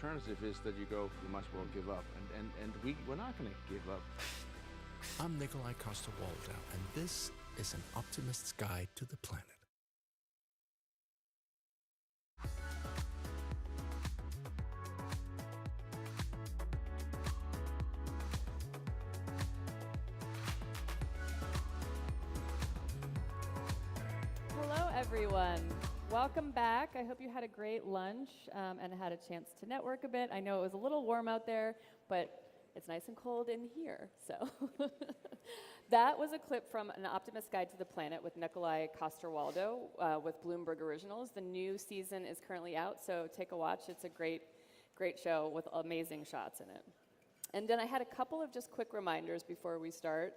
alternative is that you might as well give up. And we're not going to give up. I'm Nikolai Coster-Waldau, and this is An Optimist's Guide to the Planet. Hello, everyone. Welcome back. I hope you had a great lunch and had a chance to network a bit. I know it was a little warm out there, but it's nice and cold in here, so. That was a clip from An Optimist's Guide to the Planet with Nikolai Coster-Waldau with Bloomberg Originals. The new season is currently out, so take a watch. It's a great show with amazing shots in it. And then I had a couple of just quick reminders before we start.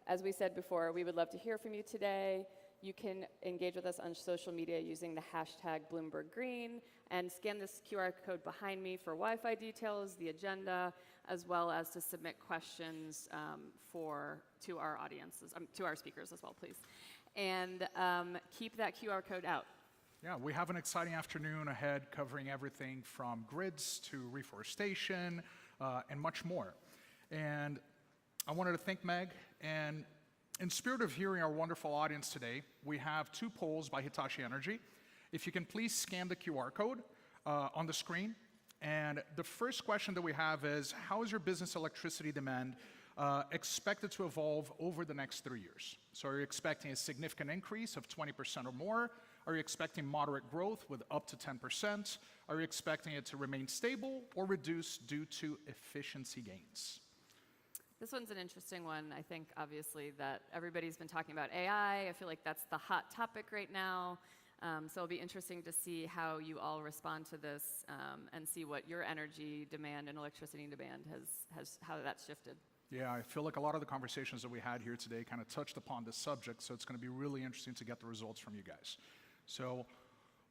As we said before, we would love to hear from you today. You can engage with us on social media using the hashtag BloombergGreen and scan this QR code behind me for Wi-Fi details, the agenda, as well as to submit questions to our audiences, to our speakers as well, please. And keep that QR code out. Yeah, we have an exciting afternoon ahead covering everything from grids to reforestation and much more. And I wanted to thank Meg, and in spirit of hearing our wonderful audience today, we have two polls by Hitachi Energy. If you can please scan the QR code on the screen. And the first question that we have is, how is your business electricity demand expected to evolve over the next 3 years? So are you expecting a significant increase of 20% or more? Are you expecting moderate growth with up to 10%? Are you expecting it to remain stable or reduce due to efficiency gains? This one's an interesting one. I think, obviously, that everybody's been talking about AI. I feel like that's the hot topic right now. So it'll be interesting to see how you all respond to this and see what your energy demand and electricity demand how that's shifted. Yeah, I feel like a lot of the conversations that we had here today kind of touched upon this subject, so it's going to be really interesting to get the results from you guys. So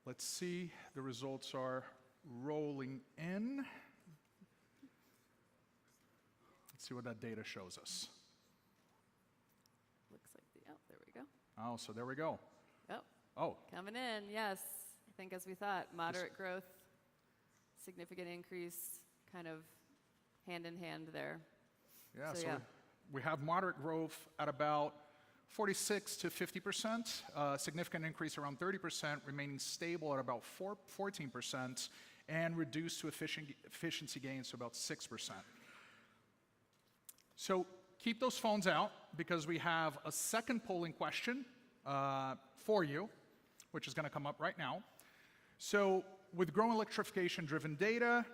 let's see. The results are rolling in. Let's see what that data shows us. Looks like there we go. Oh, so there we go. Yep. Oh. Coming in, yes. I think as we thought, moderate growth, significant increase, kind of hand in hand there. Yeah, so yeah. We have moderate growth at about 46 to 50%, significant increase around 30%, remaining stable at about 14%, and reduced to efficiency gains to about 6%. So keep those phones out, because we have a second polling question for you, which is going to come up right now. So with growing electrification-driven data,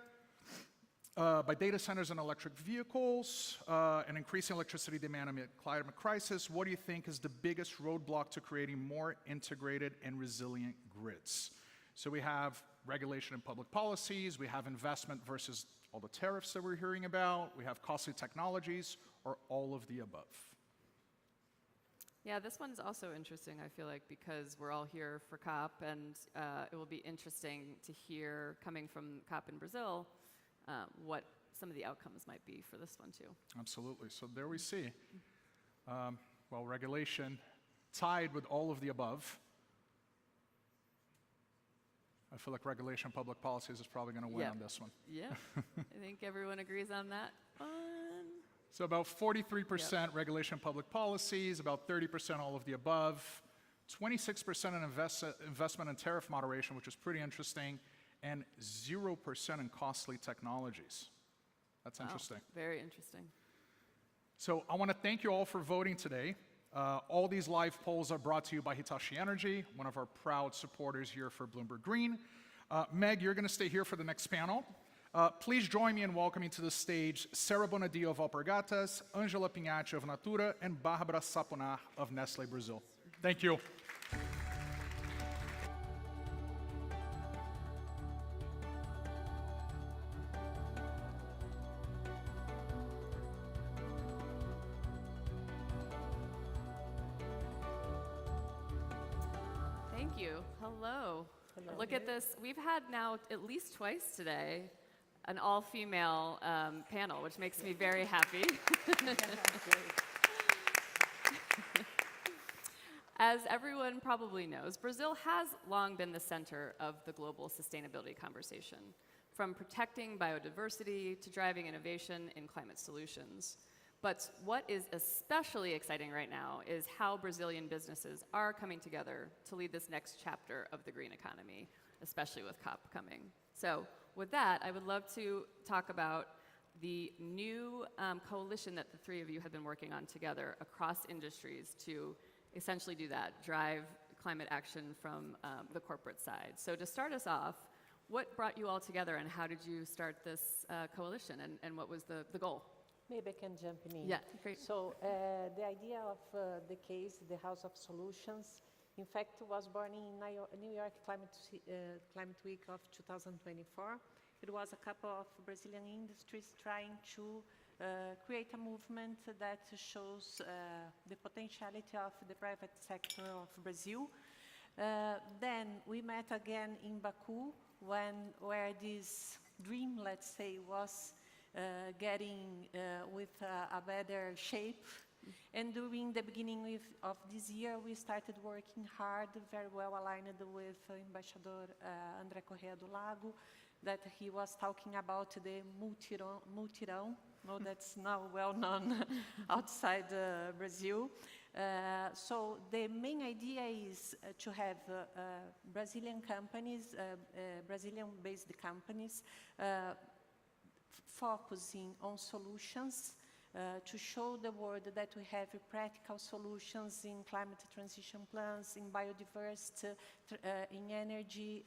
by data centers and electric vehicles, and increasing electricity demand amid climate crisis, what do you think is the biggest roadblock to creating more integrated and resilient grids? So we have regulation and public policies, we have investment versus all the tariffs that we're hearing about, we have costly technologies, or all of the above. Yeah, this one's also interesting, I feel like, because we're all here for COP, and it will be interesting to hear, coming from COP in Brazil, what some of the outcomes might be for this one, too. Absolutely. So there we see. Well, regulation tied with all of the above. I feel like regulation public policies is probably going to win on this one. Yeah, I think everyone agrees on that one. So about 43% regulation public policies, about 30% all of the above, 26% in investment and tariff moderation, which is pretty interesting, and 0% in costly technologies. That's interesting. Very interesting. So I want to thank you all for voting today. All these live polls are brought to you by Hitachi Energy, one of our proud supporters here for Bloomberg Green. Meg, you're going to stay here for the next panel. Please join me in welcoming to the stage Sarah Bonadio of Alpargatas, Angela Pignatti of Natura, and Barbara Saponar of Nestlé Brazil. Thank you. Thank you. Hello. Look at this. We've had now at least twice today an all-female panel, which makes me very happy. As everyone probably knows, Brazil has long been the center of the global sustainability conversation. from protecting biodiversity to driving innovation in climate solutions. But what is especially exciting right now is how Brazilian businesses are coming together to lead this next chapter of the green economy, especially with COP coming. So with that, I would love to talk about the new coalition that the three of you have been working on together across industries to essentially do that, drive climate action from the corporate side. So to start us off, what brought you all together and how did you start this coalition and what was the goal? Maybe I can jump in. Yeah, great. So the idea of the case, the House of Solutions, in fact, was born in New York Climate Week of 2024. It was a couple of Brazilian industries trying to create a movement that shows the potentiality of the private sector of Brazil. Then we met again in Baku, where this dream, let's say, was getting with a better shape. And during the beginning of this year, we started working hard, very well aligned with Ambassador André Correa do Lago, that he was talking about the multirão, that's now well known outside Brazil. So the main idea is to have Brazilian companies, Brazilian-based companies, focusing on solutions to show the world that we have practical solutions in climate transition plans, in biodiversity, in energy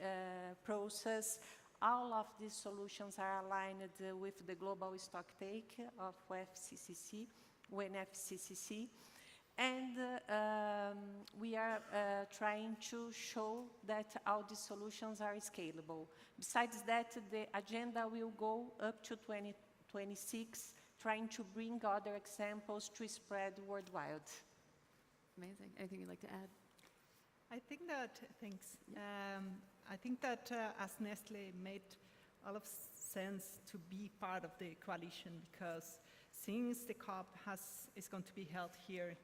process. All of these solutions are aligned with the global stocktake of FCCC, WNFCCC. And we are trying to show that all these solutions are scalable. Besides that, the agenda will go up to 2026, trying to bring other examples to spread worldwide. Amazing. Anything you'd like to add? I think that, thanks. I think that as Nestle made a lot of sense to be part of the coalition because since the COP is going to be held here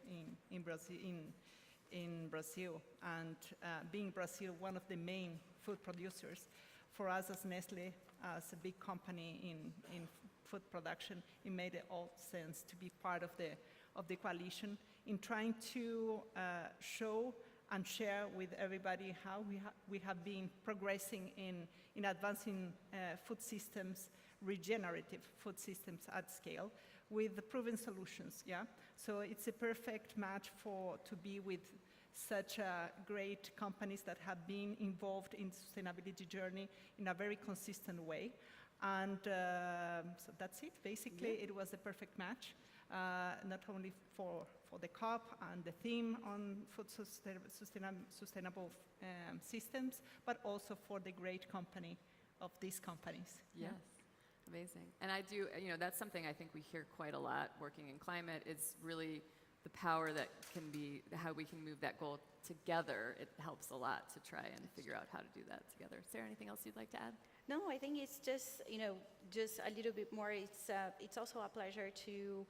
in Brazil, and being Brazil one of the main food producers, for us as Nestle, as a big company in food production, it made all sense to be part of the coalition in trying to show and share with everybody how we have been progressing in advancing food systems, regenerative food systems at scale, with the proven solutions, yeah? So it's a perfect match to be with such great companies that have been involved in sustainability journey in a very consistent way. And so that's it, basically. Yeah. It was a perfect match, not only for the COP and the theme on food sustainable systems, but also for the great company of these companies. Yes. Yeah. Amazing. And I do, that's something I think we hear quite a lot working in climate is really the power that can be, how we can move that goal together. It helps a lot to try and figure out how to do that together. Sarah, anything else you'd like to add? No, I think it's just, just a little bit more. It's also a pleasure to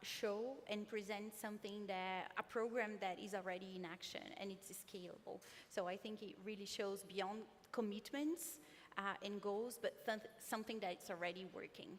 show and present a program that is already in action and it's scalable. So I think it really shows beyond commitments and goals, but something that's already working.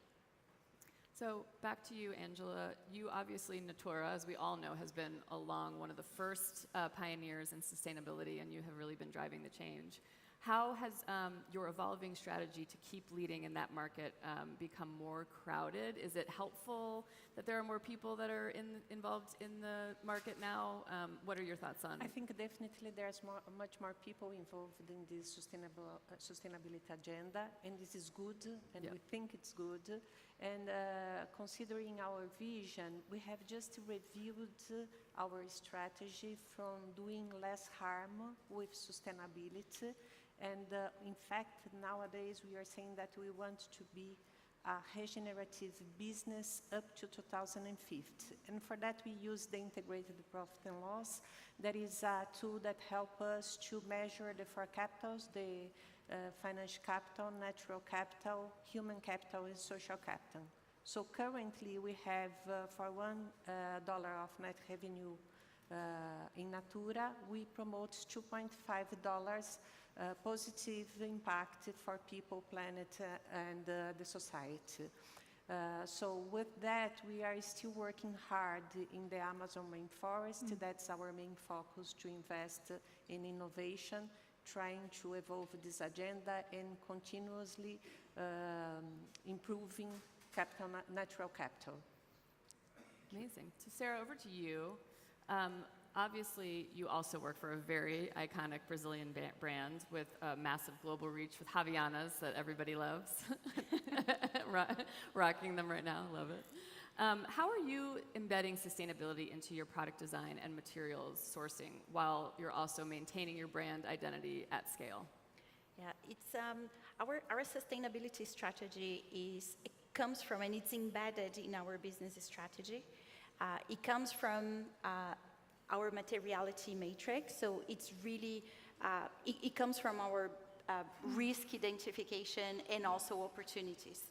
So back to you, Angela. You obviously, Natura, as we all know, has been one of the first pioneers in sustainability, and you have really been driving the change. How has your evolving strategy to keep leading in that market become more crowded? Is it helpful that there are more people that are involved in the market now? What are your thoughts on? I think definitely there's much more people involved in this sustainability agenda, and this is good, and we think it's good. And considering our vision, we have just reviewed our strategy from doing less harm with sustainability. And in fact, nowadays we are saying that we want to be a regenerative business up to 2050. And for that we use the integrated profit and loss. That is a tool that helps us to measure the four capitals, the financial capital, natural capital, human capital, and social capital. So currently we have for $1 of net revenue in Natura, we promote $2.5 positive impact for people, planet, and the society. So with that, we are still working hard in the Amazon rainforest. That's our main focus, to invest in innovation, trying to evolve this agenda and continuously improving natural capital. Amazing. So Sarah, over to you. Obviously, you also work for a very iconic Brazilian brand with a massive global reach with Havaianas that everybody loves. Rocking them right now, love it. How are you embedding sustainability into your product design and materials sourcing while you're also maintaining your brand identity at scale? Yeah, it's our sustainability strategy comes from, and it's embedded in our business strategy. It comes from our materiality matrix, so it's really it comes from our risk identification and also opportunities.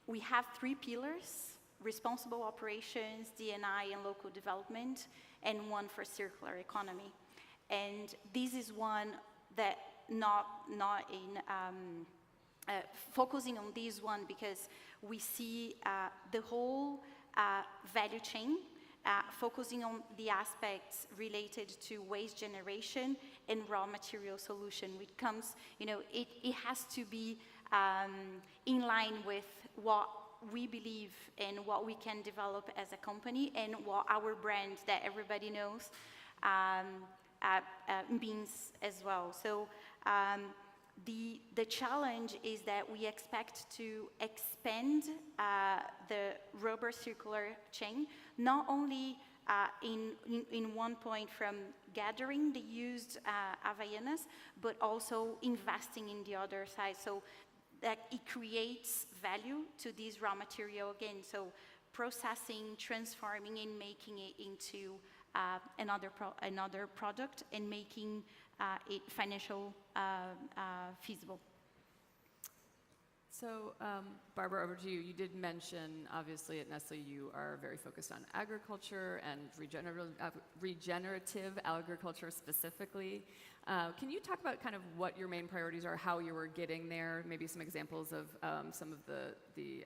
We have 3 pillars: responsible operations, D&I, and local development, and one for circular economy. And this is one that not in focusing on this one because we see the whole value chain focusing on the aspects related to waste generation and raw material solution, which comes, it has to be in line with what we believe and what we can develop as a company and what our brand that everybody knows means as well. So the challenge is that we expect to expand the rubber circular chain, not only in one point from gathering the used Havaianas, but also investing in the other side, so that it creates value to this raw material again. So processing, transforming, and making it into another product and making it financial feasible. So, Barbara, over to you. You did mention, obviously, at Nestle, you are very focused on agriculture and regenerative agriculture specifically. Can you talk about kind of what your main priorities are, how you were getting there, maybe some examples of some of the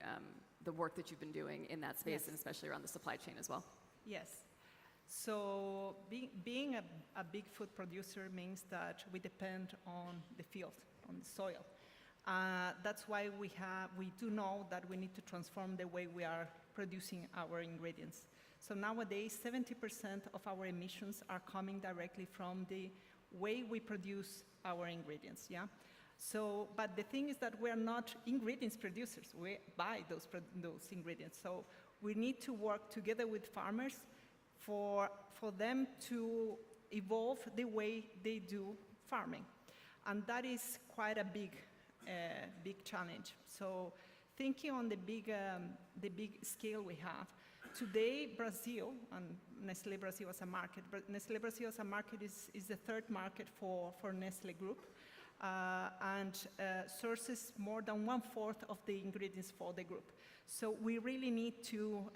work that you've been doing in that space, Yes. and especially around the supply chain as well? Yes. So being a big food producer means that we depend on the field, on the soil. That's why we do know that we need to transform the way we are producing our ingredients. So nowadays, 70% of our emissions are coming directly from the way we produce our ingredients, yeah? So, but the thing is that we're not ingredients producers. We buy those ingredients. So we need to work together with farmers for them to evolve the way they do farming. And that is quite a big challenge. So thinking on the big scale we have, today Brazil, and Nestle Brazil as a market, but Nestle Brazil as a market is the 3rd market for Nestle Group, and sources more than 1/4 of the ingredients for the group. So we really need to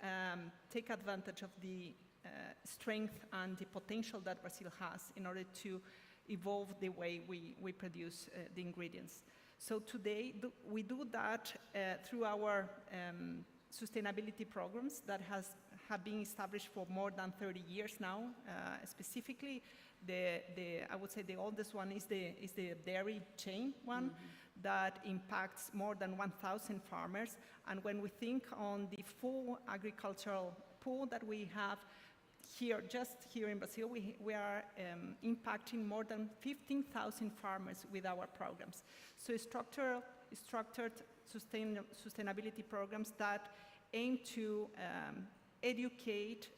take advantage of the strength and the potential that Brazil has in order to evolve the way we produce the ingredients. So today, we do that through our sustainability programs that have been established for more than 30 years now. Specifically, I would say the oldest one is the dairy chain one, that impacts more than 1,000 farmers. And when we think on the full agricultural pool that we have here, just here in Brazil, we are impacting more than 15,000 farmers with our programs. So structured sustainability programs that aim to educate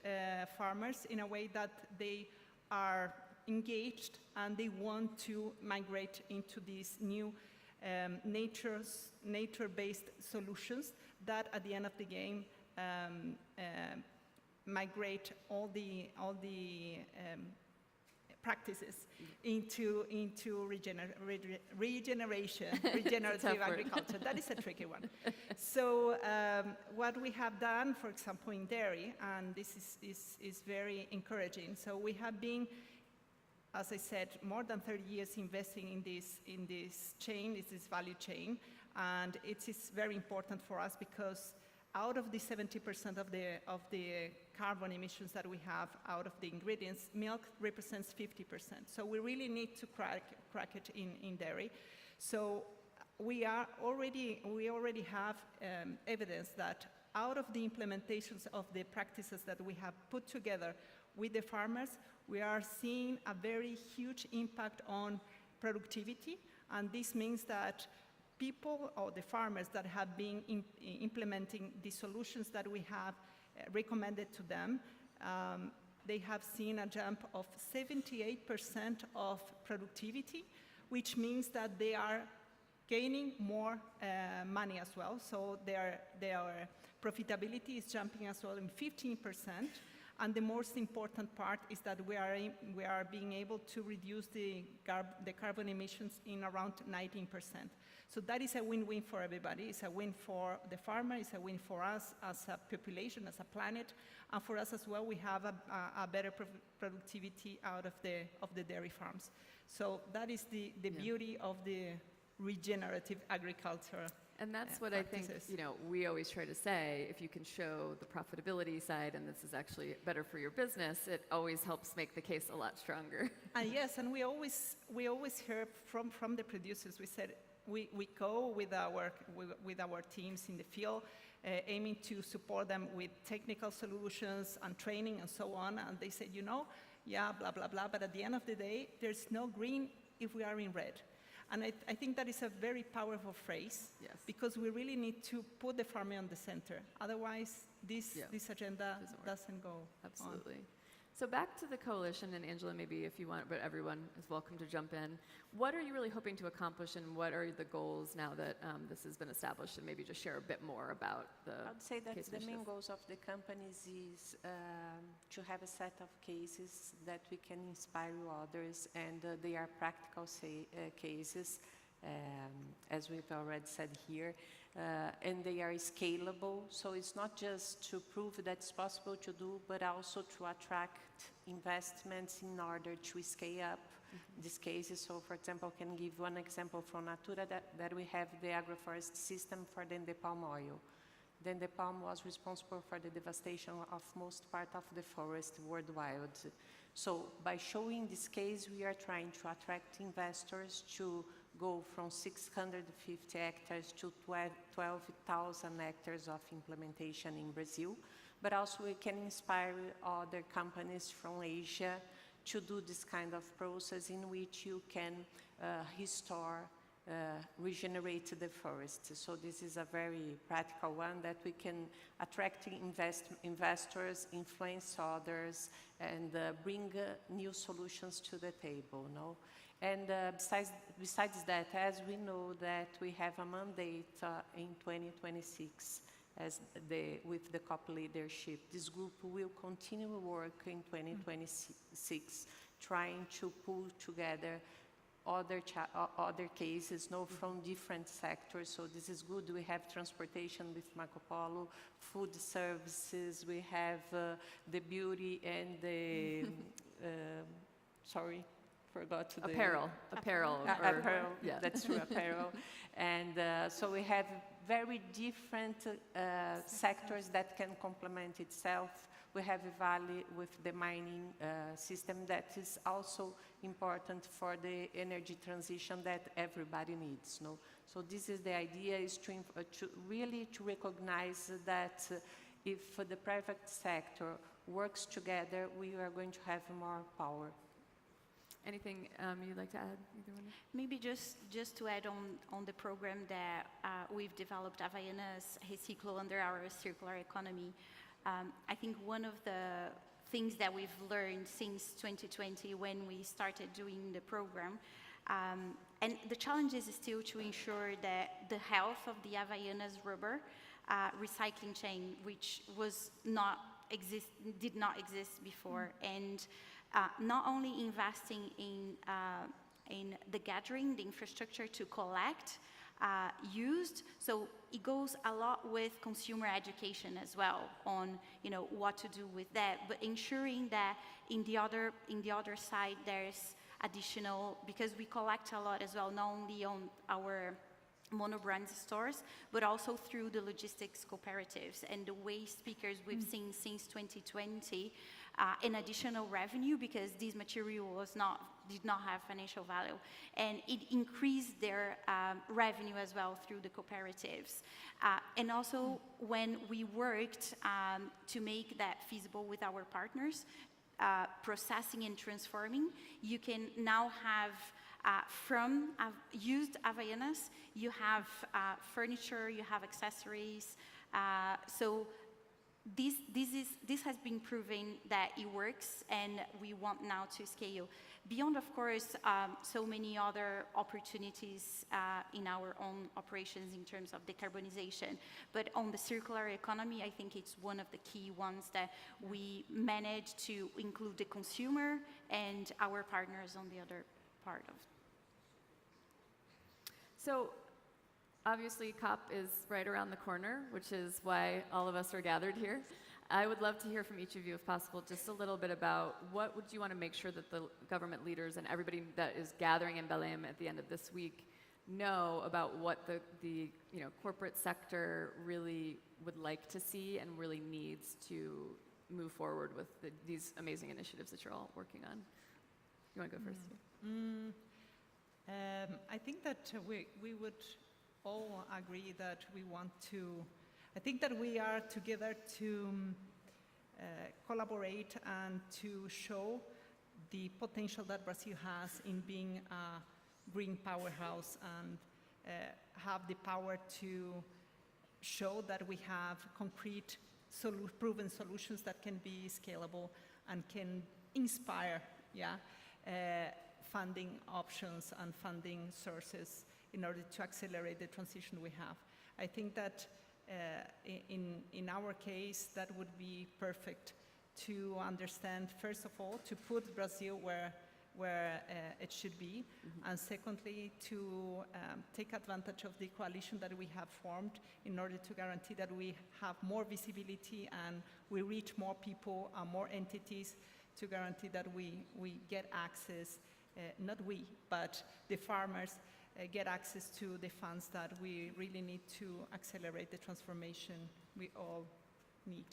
farmers in a way that they are engaged and they want to migrate into these new nature-based solutions that at the end of the game migrate all the practices into regenerative agriculture. That is a tricky one. So what we have done, for example, in dairy, and this is very encouraging. So we have been as I said, more than 30 years investing in this chain, this value chain, and it is very important for us because out of the 70% of the carbon emissions that we have out of the ingredients, milk represents 50%. So we really need to crack it in dairy. So we already have evidence that out of the implementations of the practices that we have put together with the farmers, we are seeing a very huge impact on productivity, and this means that people or the farmers that have been implementing the solutions that we have recommended to them, they have seen a jump of 78% of productivity, which means that they are gaining more money as well. So their profitability is jumping as well in 15%. And the most important part is that we are being able to reduce the carbon emissions in around 19%. So that is a win-win for everybody. It's a win for the farmer, it's a win for us as a population, as a planet, and for us as well, we have a better productivity out of the dairy farms. So that is the beauty of the regenerative agriculture. And that's what practices. I think, we always try to say, if you can show the profitability side and this is actually better for your business, it always helps make the case a lot stronger. And yes, and we always hear from the producers. We said we go with our teams in the field, aiming to support them with technical solutions and training and so on. And they said, yeah, blah, blah, blah, but at the end of the day, there's no green if we are in red. And I think that is a very powerful phrase, yes, because we really need to put the farmer on the center. Otherwise, this agenda doesn't go Absolutely. on. So back to the coalition, and Angela, maybe if you want, but everyone is welcome to jump in. What are you really hoping to accomplish, and what are the goals now that this has been established, and maybe just share a bit more about the I would say that case the main initiative. goals of the companies is to have a set of cases that we can inspire others, and they are practical cases, as we've already said here, and they are scalable. So it's not just to prove that it's possible to do, but also to attract investments in order to scale up these cases. So, for example, I can give one example from Natura that we have the agroforest system for the palm oil. Then the palm was responsible for the devastation of most part of the forest worldwide. So by showing this case, we are trying to attract investors to go from 650 hectares to 12,000 hectares of implementation in Brazil. But also we can inspire other companies from Asia to do this kind of process in which you can restore, regenerate the forest. So this is a very practical one that we can attract investors, influence others, and bring new solutions to the table. No? And besides that, as we know that we have a mandate in 2026 with the COP leadership, this group will continue work in 2026, trying to pull together other cases, from different sectors. So this is good. We have transportation with Marco Polo, food services, we have the beauty and the, forgot the... Apparel. Apparel, Yeah. That's true, apparel. And so we have very different sectors that can complement itself. We have a valley with the mining system that is also important for the energy transition that everybody needs. No? So this is the idea, is to really recognize that if the private sector works together, we are going to have more power. Anything you'd like to add, either one? Maybe just to add on the program that we've developed, Havaianas Reciclo, under our circular economy. I think one of the things that we've learned since 2020 when we started doing the program, and the challenge is still to ensure that the health of the Havaianas rubber recycling chain, which did not exist before, and not only investing in the gathering, the infrastructure to collect, used. So it goes a lot with consumer education as well on what to do with that, but ensuring that in the other side there's additional, because we collect a lot as well, not only on our monobrand stores, but also through the logistics cooperatives and the waste pickers we've seen since 2020, an additional revenue because this material did not have financial value, and it increased their revenue as well through the cooperatives. And also when we worked to make that feasible with our partners, processing and transforming, you can now have from used Havaianas, you have furniture, you have accessories. So this has been proven that it works, and we want now to scale. Beyond, of course, so many other opportunities in our own operations in terms of decarbonization. But on the circular economy, I think it's one of the key ones that we managed to include the consumer and our partners on the other part of. So obviously COP is right around the corner, which is why all of us are gathered here. I would love to hear from each of you, if possible, just a little bit about what would you want to make sure that the government leaders and everybody that is gathering in Belém at the end of this week know about what the corporate sector really would like to see and really needs to move forward with these amazing initiatives that you're all working on. You want to go first? I think that we would all agree that we want to, I think that we are together to collaborate and to show the potential that Brazil has in being a green powerhouse and have the power to show that we have concrete, proven solutions that can be scalable and can inspire, funding options and funding sources in order to accelerate the transition we have. I think that in our case, that would be perfect to understand, first of all, to put Brazil where it should be, and secondly, to take advantage of the coalition that we have formed in order to guarantee that we have more visibility and we reach more people and more entities to guarantee that we get access, not we, but the farmers get access to the funds that we really need to accelerate the transformation we all need.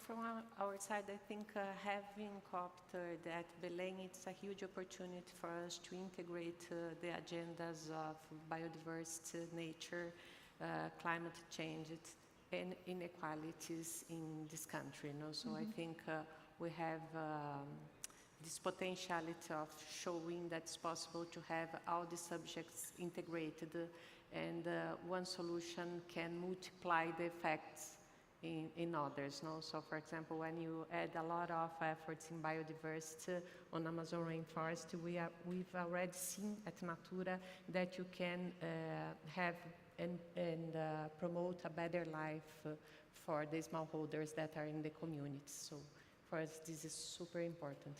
From our side, I think having COP30 at Belém, it's a huge opportunity for us to integrate the agendas of biodiversity, nature, climate change, and inequalities in this country. So I think we have this potentiality of showing that it's possible to have all the subjects integrated, and one solution can multiply the effects in others. So for example, when you add a lot of efforts in biodiversity on Amazon rainforest, we've already seen at Natura that you can have and promote a better life for the smallholders that are in the communities. So for us, this is super important.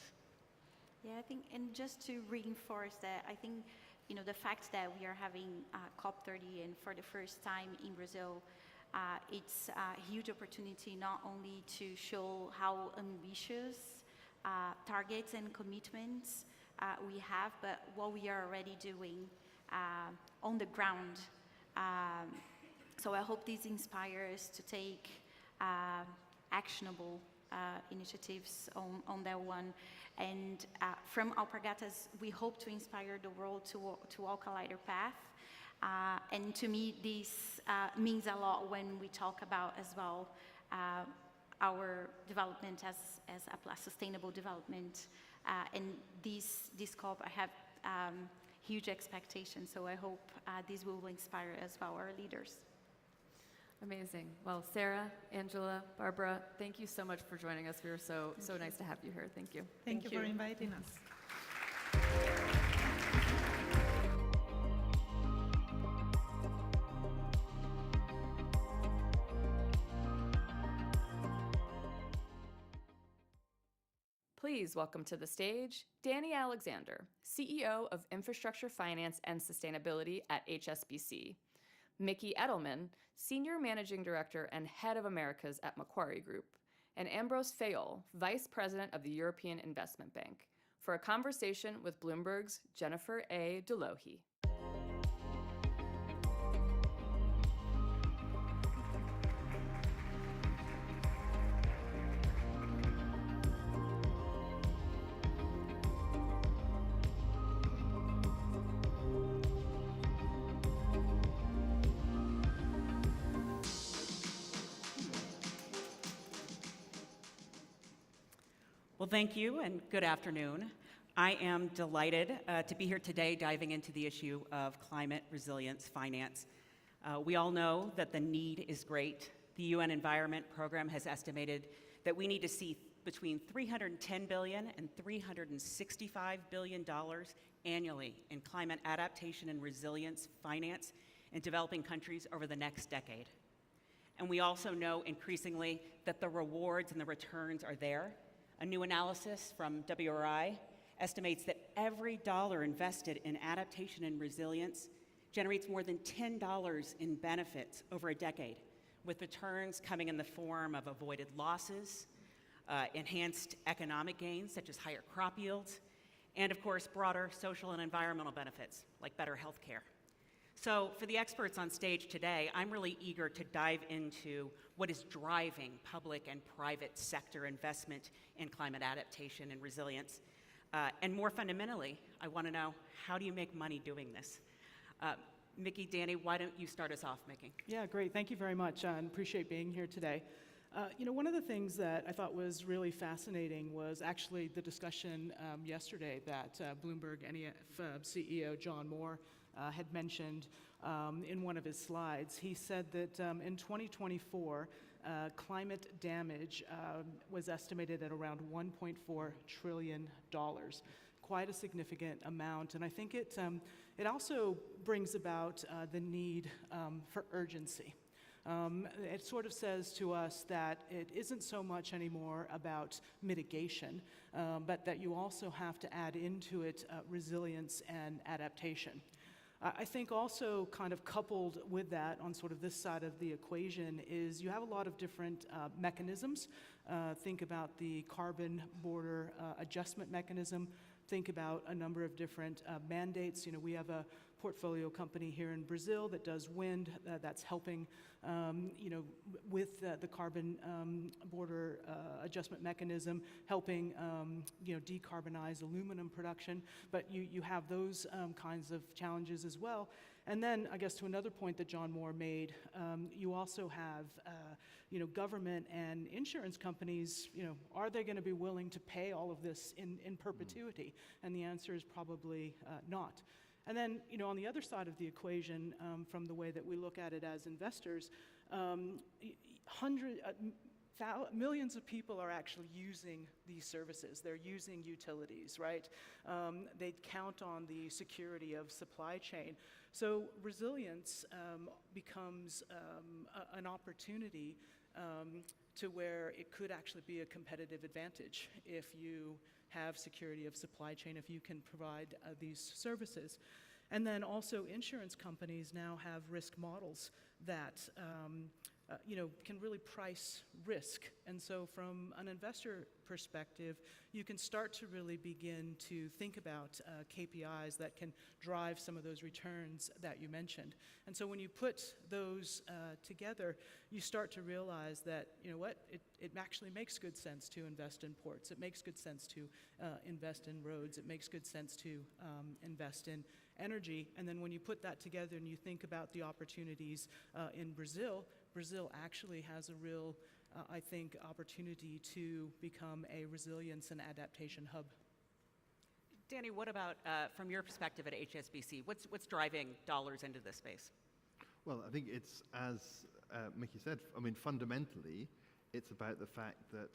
Yeah, I think, and just to reinforce that, I think, the fact that we are having COP30 and for the first time in Brazil, it's a huge opportunity not only to show how ambitious targets and commitments we have, but what we are already doing on the ground. So I hope this inspires to take actionable initiatives on that one. And from Alpargatas, we hope to inspire the world to walk a lighter path. And to me, this means a lot when we talk about as well our development as a sustainable development. And this COP, I have huge expectations, so I hope this will inspire as well our leaders. Amazing. Well, Sarah, Angela, Barbara, thank you so much for joining us. We were so nice to have you here. Thank you. Thank you for inviting us. Please welcome to the stage Danny Alexander, CEO of Infrastructure Finance and Sustainability at HSBC, Miki Edelman, Senior Managing Director and Head of Americas at Macquarie Group, and Ambrose Fayol, Vice President of the European Investment Bank, for a conversation with Bloomberg's Jennifer A. Delohe. Well, thank you and good afternoon. I am delighted to be here today diving into the issue of climate resilience finance. We all know that the need is great. The UN Environment Program has estimated that we need to see between $310 billion and $365 billion annually in climate adaptation and resilience finance in developing countries over the next decade. And we also know increasingly that the rewards and the returns are there. A new analysis from WRI estimates that every dollar invested in adaptation and resilience generates more than $10 in benefits over a decade, with returns coming in the form of avoided losses, enhanced economic gains such as higher crop yields, and of course broader social and environmental benefits like better health care. So for the experts on stage today, I'm really eager to dive into what is driving public and private sector investment in climate adaptation and resilience. And more fundamentally, I want to know, how do you make money doing this? Miki, Danny, why don't you start us off, Miki? Yeah, great. Thank you very much, and appreciate being here today. One of the things that I thought was really fascinating was actually the discussion yesterday that Bloomberg NEF CEO John Moore had mentioned in one of his slides. He said that in 2024, climate damage was estimated at around $1.4 trillion. Quite a significant amount, and I think it also brings about the need for urgency. It sort of says to us that it isn't so much anymore about mitigation, but that you also have to add into it resilience and adaptation. I think also kind of coupled with that on sort of this side of the equation is you have a lot of different mechanisms. Think about the carbon border adjustment mechanism. Think about a number of different mandates. We have a portfolio company here in Brazil that does wind that's helping, with the carbon border adjustment mechanism, helping, decarbonize aluminum production. But you have those kinds of challenges as well. And then, I guess to another point that John Moore made, you also have, government and insurance companies, are they going to be willing to pay all of this in perpetuity? And the answer is probably not. And then, on the other side of the equation, from the way that we look at it as investors, millions of people are actually using these services. They're using utilities, right? They count on the security of supply chain. So resilience becomes an opportunity to where it could actually be a competitive advantage if you have security of supply chain, if you can provide these services. And then also insurance companies now have risk models that can really price risk. And so from an investor perspective, you can start to really begin to think about KPIs that can drive some of those returns that you mentioned. And so when you put those together, you start to realize that, it actually makes good sense to invest in ports. It makes good sense to invest in roads. It makes good sense to invest in energy. And then when you put that together and you think about the opportunities in Brazil actually has a real, I think, opportunity to become a resilience and adaptation hub. Danny, what about, from your perspective at HSBC, what's driving dollars into this space? Well, I think it's, as Miki said, fundamentally, it's about the fact that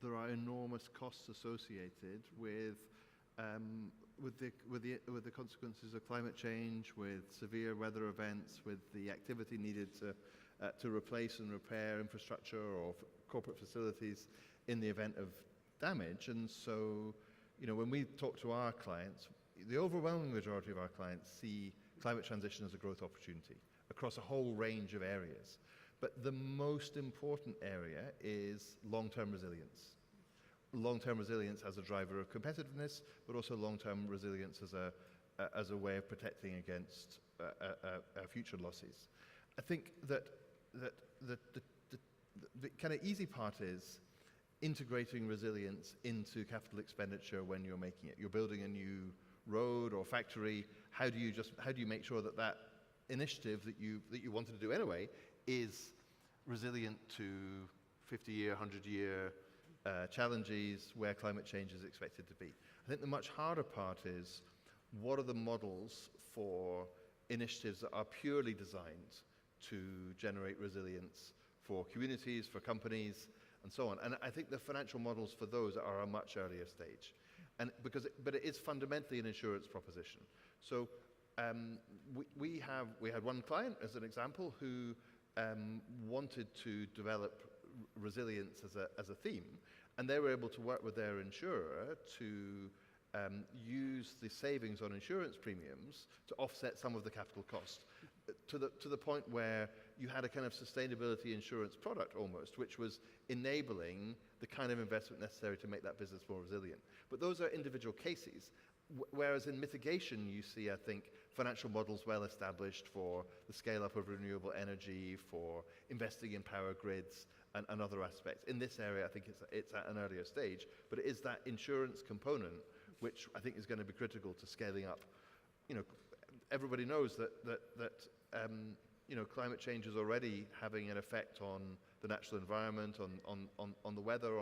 there are enormous costs associated with the consequences of climate change, with severe weather events, with the activity needed to replace and repair infrastructure or corporate facilities in the event of damage. And so, when we talk to our clients, the overwhelming majority of our clients see climate transition as a growth opportunity across a whole range of areas. But the most important area is long-term resilience. long-term resilience as a driver of competitiveness, but also long-term resilience as a way of protecting against future losses. I think that the kind of easy part is integrating resilience into capital expenditure when you're making it. You're building a new road or factory. How do you make sure that that initiative that you wanted to do anyway is resilient to 50-year, 100-year challenges where climate change is expected to be? I think the much harder part is, what are the models for initiatives that are purely designed to generate resilience for communities, for companies, and so on? And I think the financial models for those are a much earlier stage. But it is fundamentally an insurance proposition. So we had one client, as an example, who wanted to develop resilience as a theme, and they were able to work with their insurer to use the savings on insurance premiums to offset some of the capital cost, to the point where you had a kind of sustainability insurance product almost, which was enabling the kind of investment necessary to make that business more resilient. But those are individual cases, whereas in mitigation you see, I think, financial models well established for the scale-up of renewable energy, for investing in power grids, and other aspects. In this area, I think it's at an earlier stage, but it is that insurance component which I think is going to be critical to scaling up. You know, everybody knows that climate change is already having an effect on the natural environment, on the weather,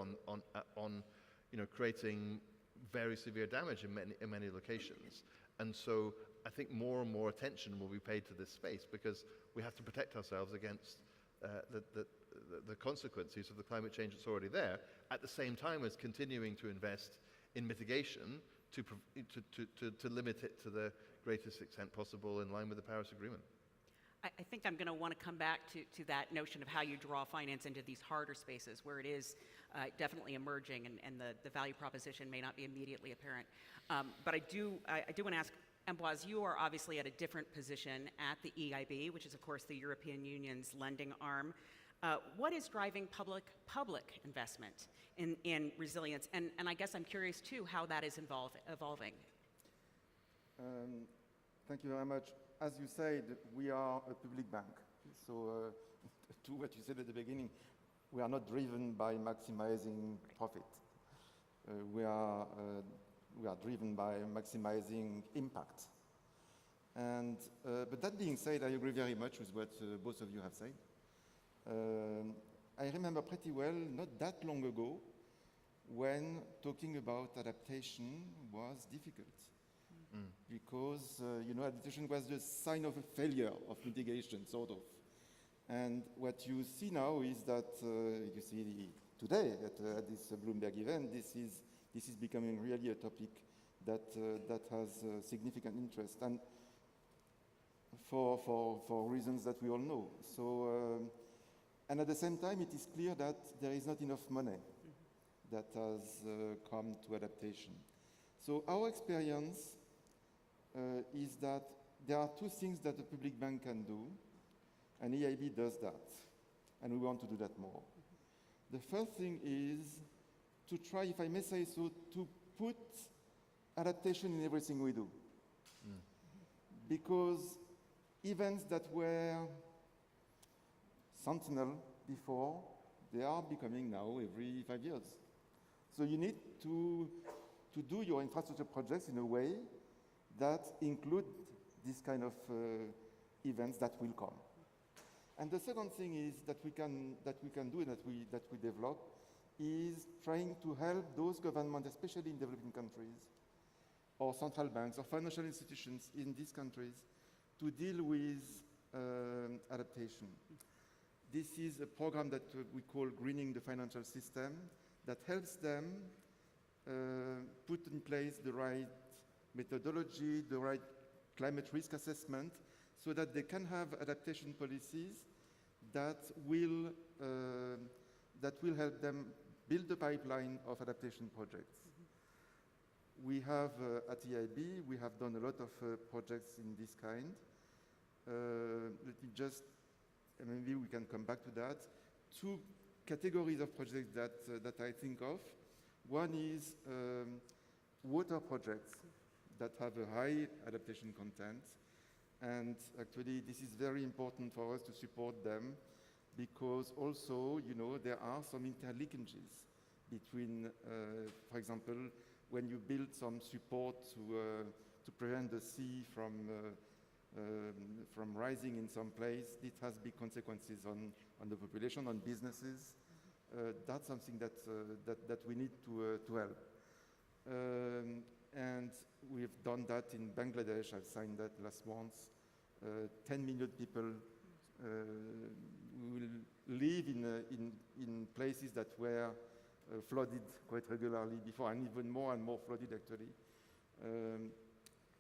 on creating very severe damage in many locations. And so I think more and more attention will be paid to this space, because we have to protect ourselves against the consequences of the climate change that's already there, at the same time as continuing to invest in mitigation to limit it to the greatest extent possible in line with the Paris Agreement. I think I'm going to want to come back to that notion of how you draw finance into these harder spaces where it is definitely emerging and the value proposition may not be immediately apparent. But I do want to ask, Ambroise, you are obviously at a different position at the EIB, which is, of course, the European Union's lending arm. What is driving public investment in resilience? And I guess I'm curious, too, how that is evolving. Thank you very much. As you said, we are a public bank. So to what you said at the beginning, we are not driven by maximizing profit. We are driven by maximizing impact. And but that being said, I agree very much with what both of you have said. I remember pretty well, not that long ago, when talking about adaptation was difficult. Because, adaptation was the sign of a failure of mitigation, sort of. And what you see now is that, you see today at this Bloomberg event, this is becoming really a topic that has significant interest, and for reasons that we all know. So, and at the same time, it is clear that there is not enough money that has come to adaptation. So our experience is that there are two things that the public bank can do, and EIB does that, and we want to do that more. The first thing is to try, if I may say so, to put adaptation in everything we do. Because events that were sentinel before, they are becoming now every 5 years. So you need to do your infrastructure projects in a way that include this kind of events that will come. And the second thing is that we can do, that we develop, is trying to help those governments, especially in developing countries, or central banks, or financial institutions in these countries, to deal with adaptation. This is a program that we call Greening the Financial System, that helps them put in place the right methodology, the right climate risk assessment, so that they can have adaptation policies that will help them build the pipeline of adaptation projects. We have, at EIB, we have done a lot of projects in this kind. Let me just, maybe we can come back to that. Two categories of projects that I think of. One is water projects that have a high adaptation content. And actually, this is very important for us to support them because also, you know, there are some interlinkages between, for example, when you build some support to prevent the sea from rising in some place, it has big consequences on the population, on businesses. That's something that we need to help. And we've done that in Bangladesh. I've signed that last month. 10 million people will live in places that were flooded quite regularly before, and even more and more flooded actually,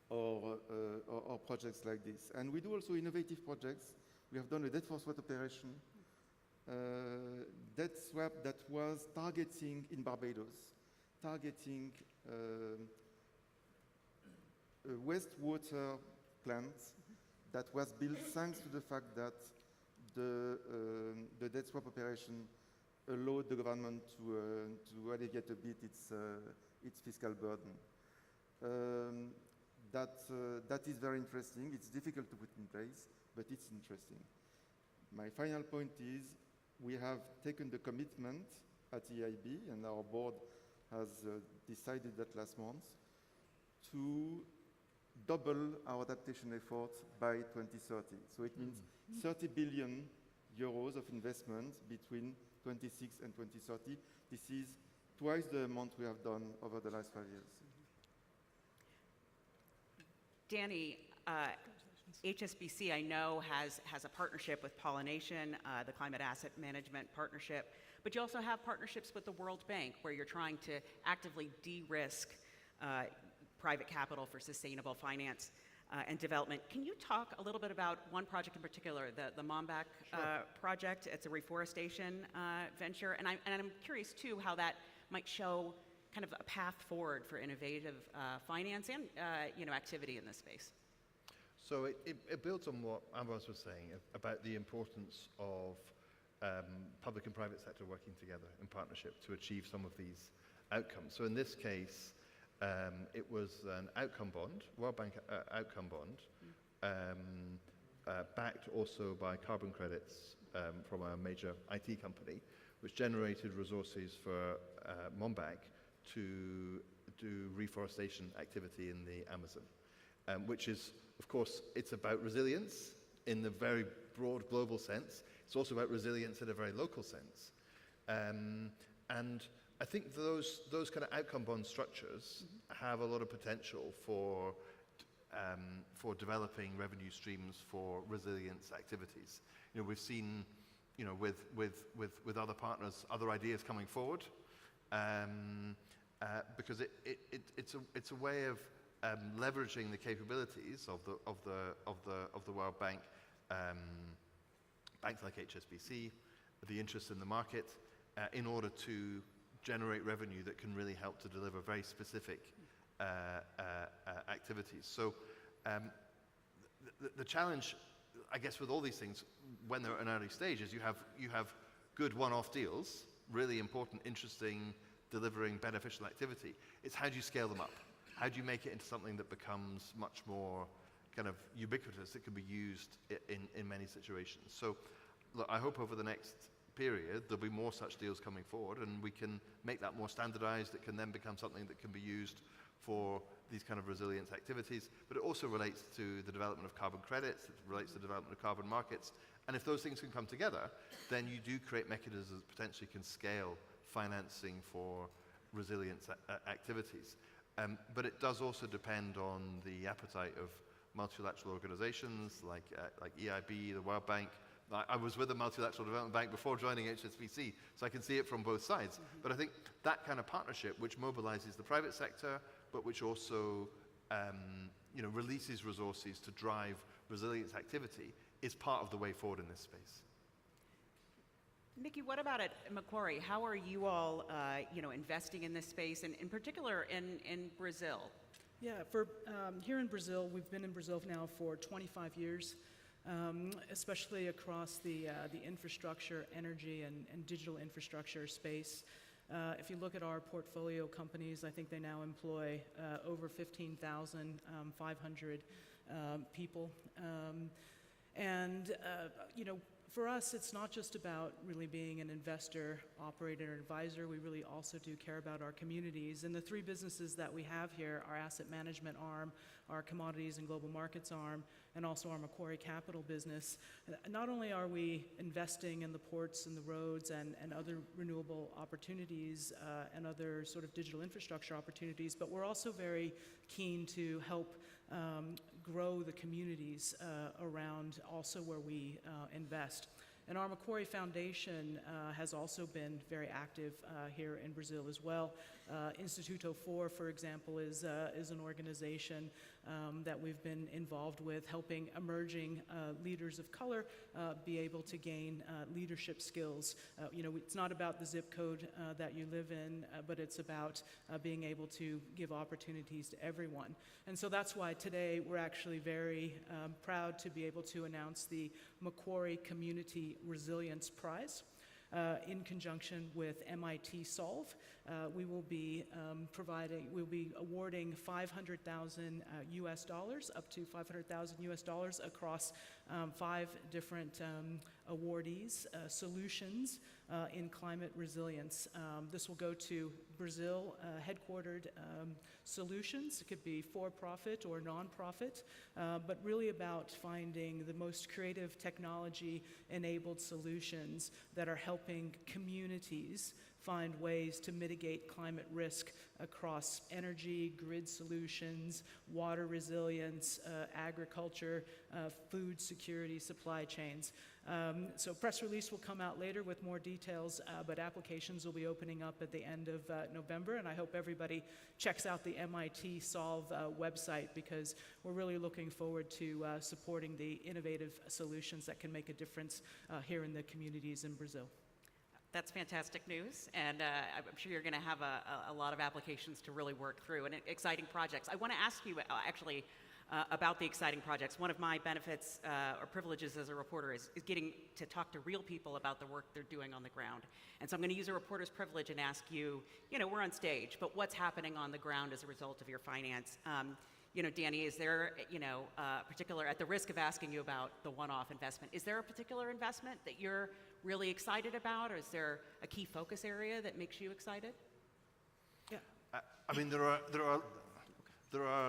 or projects like this. And we do also innovative projects. We have done a debt for swap operation, debt swap that was targeting in Barbados, targeting a wastewater plant that was built thanks to the fact that the debt swap operation allowed the government to alleviate a bit its fiscal burden. That is very interesting. It's difficult to put in place, but it's interesting. My final point is we have taken the commitment at EIB, and our board has decided that last month, to double our adaptation effort by 2030. So it means 30 billion euros of investment between 26 and 2030. This is twice the amount we have done over the last 5 years. Danny, HSBC, I know, has a partnership with Pollination, the Climate Asset Management Partnership, but you also have partnerships with the World Bank where you're trying to actively de-risk private capital for sustainable finance and development. Can you talk a little bit about one project in particular, the Mombak project? It's a reforestation venture, and I'm curious too how that might show kind of a path forward for innovative finance and activity in this space. So it builds on what Ambros was saying about the importance of public and private sector working together in partnership to achieve some of these outcomes. So in this case, it was an outcome bond, World Bank outcome bond, backed also by carbon credits from a major IT company, which generated resources for Mombak to do reforestation activity in the Amazon, which is, of course, it's about resilience in the very broad global sense. It's also about resilience in a very local sense. And I think those kind of outcome bond structures have a lot of potential for developing revenue streams for resilience activities. You know, we've seen, you know, with other partners, other ideas coming forward, because it's a way of leveraging the capabilities of the World Bank, banks like HSBC, the interest in the market, in order to generate revenue that can really help to deliver very specific activities. So the challenge, I guess, with all these things, when they're at an early stage, is you have good one-off deals, really important, interesting, delivering beneficial activity. It's how do you scale them up? How do you make it into something that becomes much more kind of ubiquitous, that can be used in many situations? So look, I hope over the next period there'll be more such deals coming forward, and we can make that more standardized. It can then become something that can be used for these kind of resilience activities, but it also relates to the development of carbon credits, it relates to the development of carbon markets, and if those things can come together, then you do create mechanisms that potentially can scale financing for resilience activities. But it does also depend on the appetite of multilateral organizations like EIB, the World Bank. I was with the Multilateral Development Bank before joining HSBC, so I can see it from both sides. But I think that kind of partnership, which mobilizes the private sector, but which also releases resources to drive resilience activity, is part of the way forward in this space. Miki, what about at Macquarie? How are you all, investing in this space, and in particular in Brazil? Yeah, here in Brazil, we've been in Brazil now for 25 years, especially across the infrastructure, energy, and digital infrastructure space. If you look at our portfolio companies, I think they now employ over 15,500 people. For us, it's not just about really being an investor, operator, advisor. We really also do care about our communities. And the three businesses that we have here, our asset management arm, our commodities and global markets arm, and also our Macquarie Capital business. Not only are we investing in the ports and the roads and other renewable opportunities and other sort of digital infrastructure opportunities, but we're also very keen to help grow the communities around also where we invest. And our Macquarie Foundation has also been very active here in Brazil as well. Instituto 4, for example, is an organization that we've been involved with, helping emerging leaders of color be able to gain leadership skills. It's not about the zip code that you live in, but it's about being able to give opportunities to everyone. And so that's why today we're actually very proud to be able to announce the Macquarie Community Resilience Prize. In conjunction with MIT Solve, we will be awarding $500,000 US dollars, up to $500,000 US dollars across 5 different awardees, solutions in climate resilience. This will go to Brazil headquartered solutions. It could be for-profit or non-profit, but really about finding the most creative technology-enabled solutions that are helping communities find ways to mitigate climate risk across energy, grid solutions, water resilience, agriculture, food security, supply chains. So press release will come out later with more details, but applications will be opening up at the end of November, and I hope everybody checks out the MIT Solve website, because we're really looking forward to supporting the innovative solutions that can make a difference here in the communities in Brazil. That's fantastic news, and I'm sure you're going to have a lot of applications to really work through and exciting projects. I want to ask you actually about the exciting projects. One of my benefits or privileges as a reporter is getting to talk to real people about the work they're doing on the ground. And so I'm going to use a reporter's privilege and ask you, we're on stage, but what's happening on the ground as a result of your finance? Danny, is there, particular, at the risk of asking you about the one-off investment, is there a particular investment that you're really excited about, or is there a key focus area that makes you excited? Yeah. I mean, there are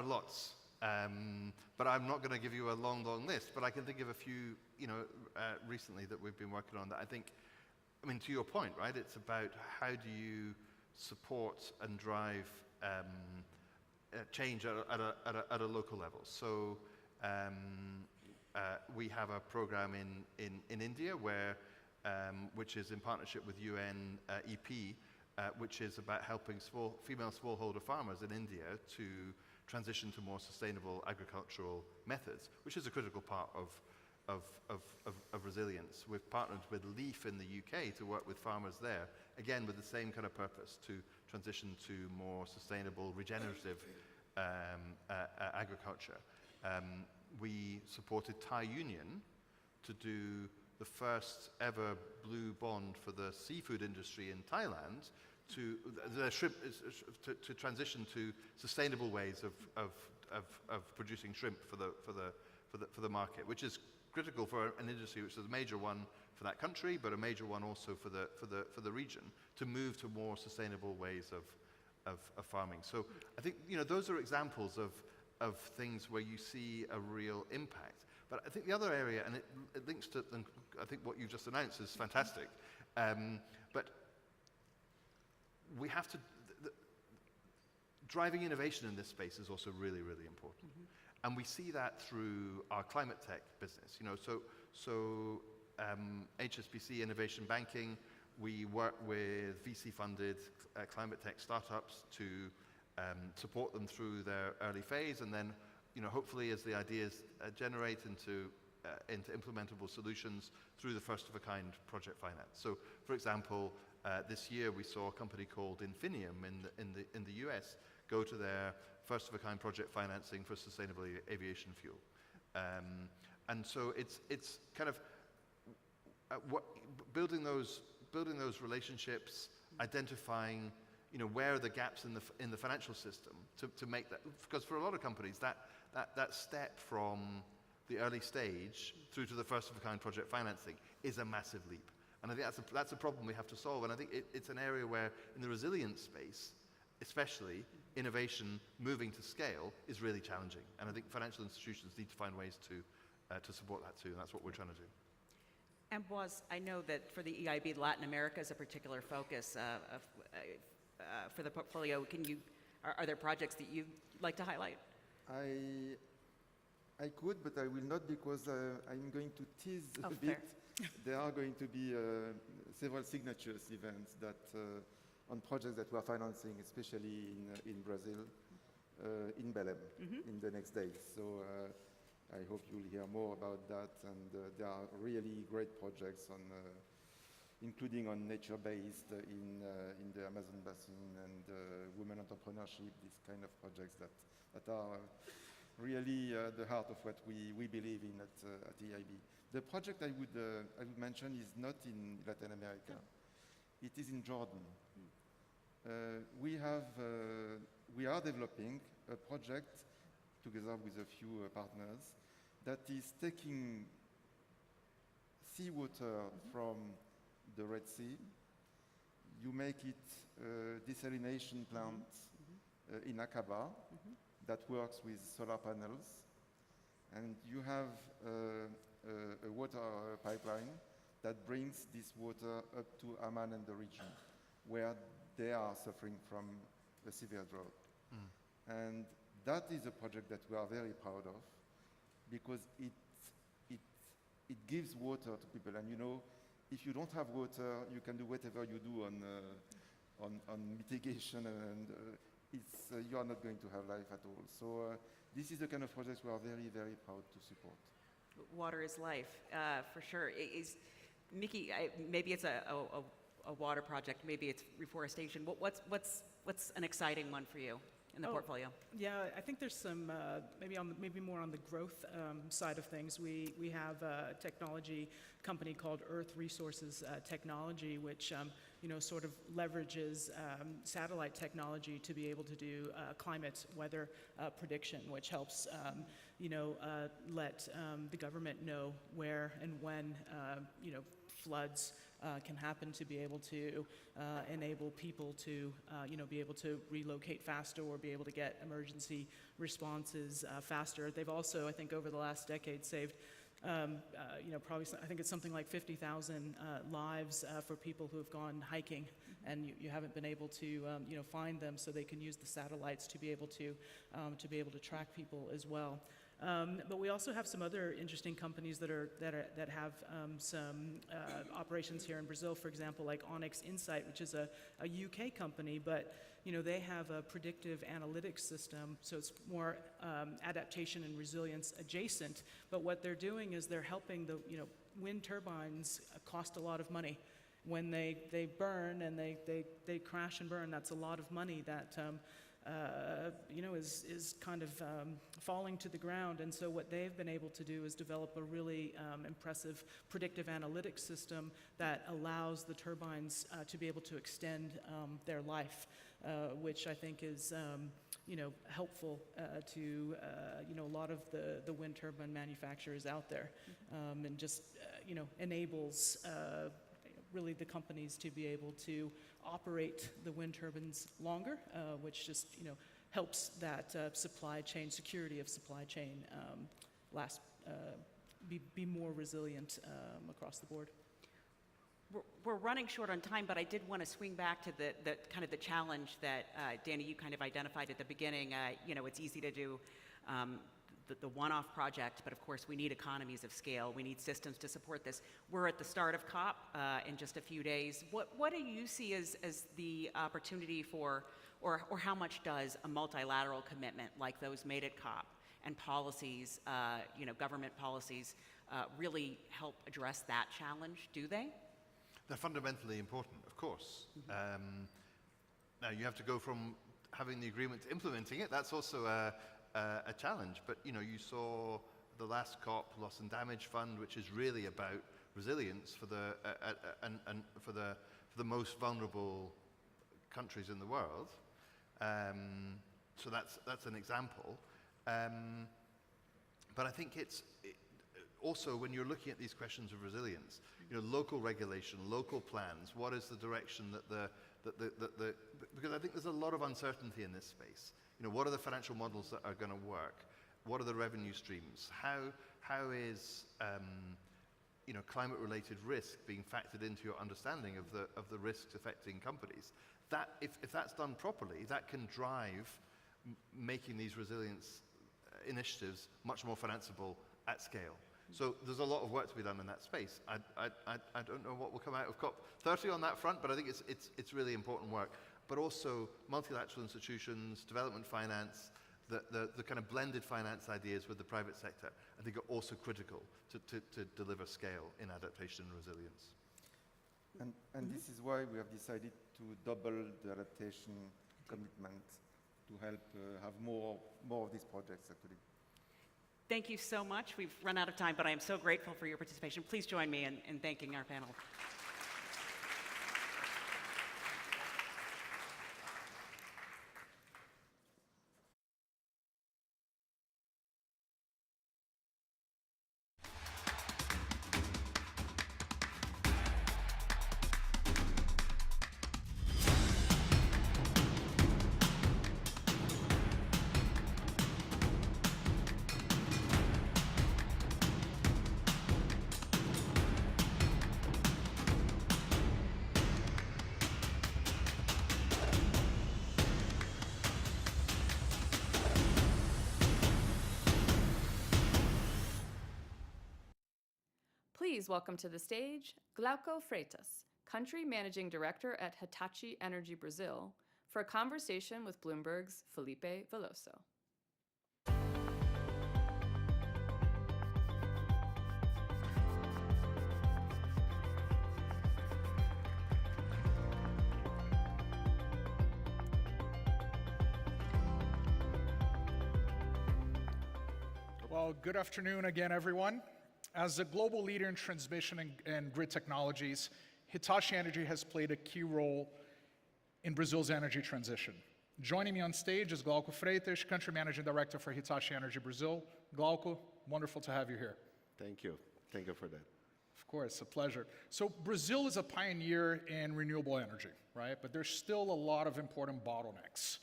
lots, but I'm not going to give you a long list. But I can think of a few, recently that we've been working on that I think. I mean, to your point, right? It's about how do you support and drive change at a local level. So we have a program in India where, which is in partnership with UNEP, which is about helping female smallholder farmers in India to transition to more sustainable agricultural methods, which is a critical part of resilience. We've partnered with LEAF in the UK to work with farmers there, again with the same kind of purpose, to transition to more sustainable, regenerative agriculture. We supported Thai Union to do the first ever blue bond for the seafood industry in Thailand to transition to sustainable ways of producing shrimp for the market, which is critical for an industry which is a major one for that country, but a major one also for the region, to move to more sustainable ways of farming. So I think those are examples of things where you see a real impact. But I think the other area, and it links to, I think what you just announced is fantastic, but we have to, driving innovation in this space is also really, really important. Mm-hmm. And we see that through our climate tech business. So HSBC Innovation Banking, we work with VC-funded climate tech startups to support them through their early phase, and then hopefully as the ideas generate into implementable solutions through the first-of-a-kind project finance. So, for example, this year we saw a company called Infinium in the US go to their first-of-a-kind project financing for sustainable aviation fuel. And so it's kind of building those relationships identifying, where are the gaps in the financial system to make that, because for a lot of companies, that step from the early stage through to the first of a kind project financing is a massive leap. And I think that's a problem we have to solve. And I think it's an area where, in the resilience space, especially, innovation moving to scale is really challenging. And I think financial institutions need to find ways to support that too. And that's what we're trying to do. And I know that for the EIB, Latin America is a particular focus for the portfolio. Are there projects that you'd like to highlight? I could, but I will not, because I'm going to tease a bit. Fair. There are going to be several signatures events that on projects that we are financing, especially in Brazil, in Belém, in the next days. So I hope you'll hear more about that. And there are really great projects on, including on nature-based in the Amazon basin and women entrepreneurship. These kind of projects that are really the heart of what we believe in at EIB. The project I would mention is not in Latin America. It is in Jordan. We are developing a project together with a few partners that is taking seawater from the Red Sea. You make it a desalination plant in Aqaba that works with solar panels, and you have a water pipeline that brings this water up to Amman and the region, where they are suffering from a severe drought. And that is a project that we are very proud of, because it gives water to people. And if you don't have water, you can do whatever you do on mitigation, and you are not going to have life at all. So this is the kind of projects we are very, very proud to support. Water is life, for sure. Miki, maybe it's a water project, maybe it's reforestation. What's an exciting one for you in the portfolio? Yeah, I think there's some, maybe more on the growth side of things. We have a technology company called Earth Resources Technology, which sort of leverages satellite technology to be able to do climate weather prediction, which helps let the government know where and when floods can happen, to be able to enable people to be able to relocate faster or be able to get emergency responses faster. They've also, I think, over the last decade saved probably, I think it's something like 50,000 lives for people who have gone hiking, and you haven't been able to find them, so they can use the satellites to be able to track people as well. But we also have some other interesting companies that have some operations here in Brazil. For example, like Onyx Insight, which is a UK company, but they have a predictive analytics system, so it's more adaptation and resilience adjacent. But what they're doing is they're helping the wind turbines cost a lot of money. When they burn and they crash and burn, that's a lot of money that is kind of falling to the ground. And so what they've been able to do is develop a really impressive predictive analytics system that allows the turbines to be able to extend their life, which I think is helpful to a lot of the wind turbine manufacturers out there, and just enables really the companies to be able to operate the wind turbines longer, which just helps that supply chain, security of supply chain be more resilient across the board. We're running short on time, but I did want to swing back to the kind of the challenge that Danny, you kind of identified at the beginning. It's easy to do the one-off project, but of course we need economies of scale. We need systems to support this. We're at the start of COP in just a few days. What do you see as the opportunity for, or how much does a multilateral commitment like those made at COP and policies, government policies, really help address that challenge? Do they? They're fundamentally important, of course. Now you have to go from having the agreement to implementing it. That's also a challenge, but you saw the last COP Loss and Damage Fund, which is really about resilience for the most vulnerable countries in the world. So that's an example. But I think also when you're looking at these questions of resilience, local regulation, local plans, what is the direction that because I think there's a lot of uncertainty in this space. What are the financial models that are going to work? What are the revenue streams? How is climate-related risk being factored into your understanding of the risks affecting companies? That if that's done properly, that can drive making these resilience initiatives much more financeable at scale. So there's a lot of work to be done in that space. I don't know what will come out of COP30 on that front, but I think it's really important work. But also multilateral institutions, development finance, the kind of blended finance ideas with the private sector, I think are also critical to deliver scale in adaptation and resilience. And this is why we have decided to double the adaptation commitment to help have more of these projects actually. Thank you so much. We've run out of time, but I am so grateful for your participation. Please join me in thanking our panel. Please welcome to the stage Glauco Freitas, Country Managing Director at Hitachi Energy Brazil, for a conversation with Bloomberg's Felipe Veloso. Well, good afternoon again, everyone. As a global leader in transmission and grid technologies, Hitachi Energy has played a key role in Brazil's energy transition. Joining me on stage is Glauco Freitas, Country Managing Director for Hitachi Energy Brazil. Glauco, wonderful to have you here. Thank you. Thank you for that. Of course, a pleasure. So Brazil is a pioneer in renewable energy, right? But there's still a lot of important bottlenecks.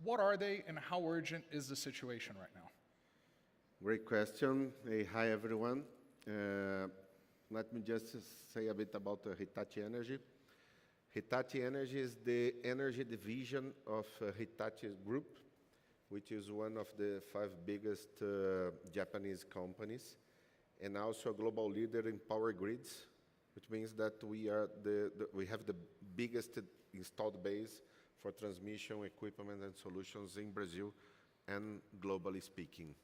What are they and how urgent is the situation right now? Great question. Hey, hi, everyone. Let me just say a bit about Hitachi Energy. Hitachi Energy is the energy division of Hitachi Group, which is one of the 5 biggest Japanese companies, and also a global leader in power grids, which means that we have the biggest installed base for transmission equipment and solutions in Brazil and globally speaking.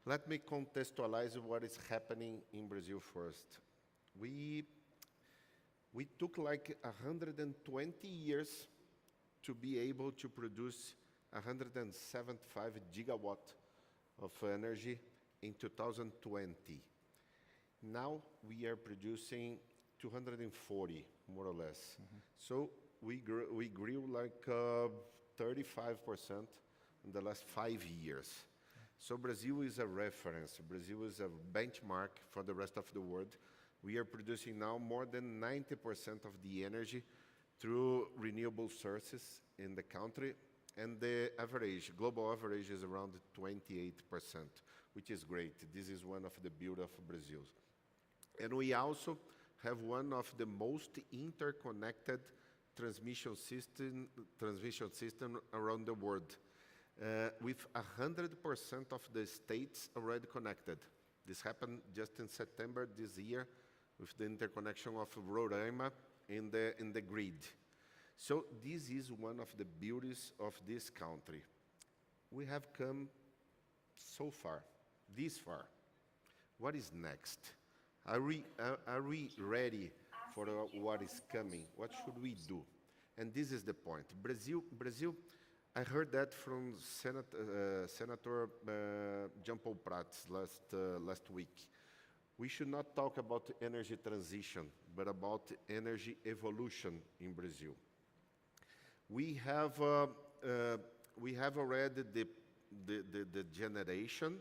Let me contextualize what is happening in Brazil first. We took like 120 years to be able to produce 175 gigawatt of energy in 2020. Now we are producing 240, more or less. Mm-hmm. So we grew like 35% in the last 5 years. So Brazil is a reference. Brazil is a benchmark for the rest of the world. We are producing now more than 90% of the energy through renewable sources in the country, and the global average is around 28%, which is great. This is one of the beauty of Brazil. And we also have one of the most interconnected transmission system around the world. With 100% of the states already connected. This happened just in September this year with the interconnection of Roraima in the grid. So this is one of the beauties of this country. We have come so far, this far. What is next? Are we ready for what is coming? What should we do? And this is the point. Brazil, I heard that from Senator Jean Paul Prats last week. We should not talk about energy transition, but about energy evolution in Brazil. We have already the generation.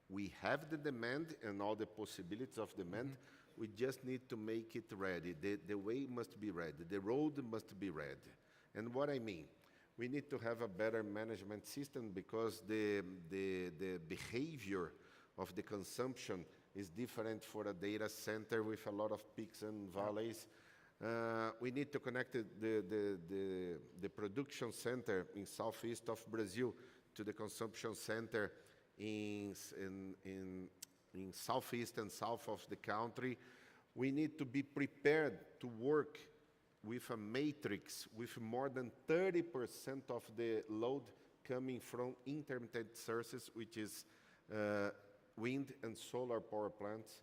We have the demand and all the possibilities of demand. We just need to make it ready. The way must be ready. The road must be ready. And what I mean, we need to have a better management system because the behavior of the consumption is different for a data center with a lot of peaks and valleys. We need to connect the production center in southeast of Brazil to the consumption center in southeast and south of the country. We need to be prepared to work with a matrix with more than 30% of the load coming from intermittent sources, which is wind and solar power plants.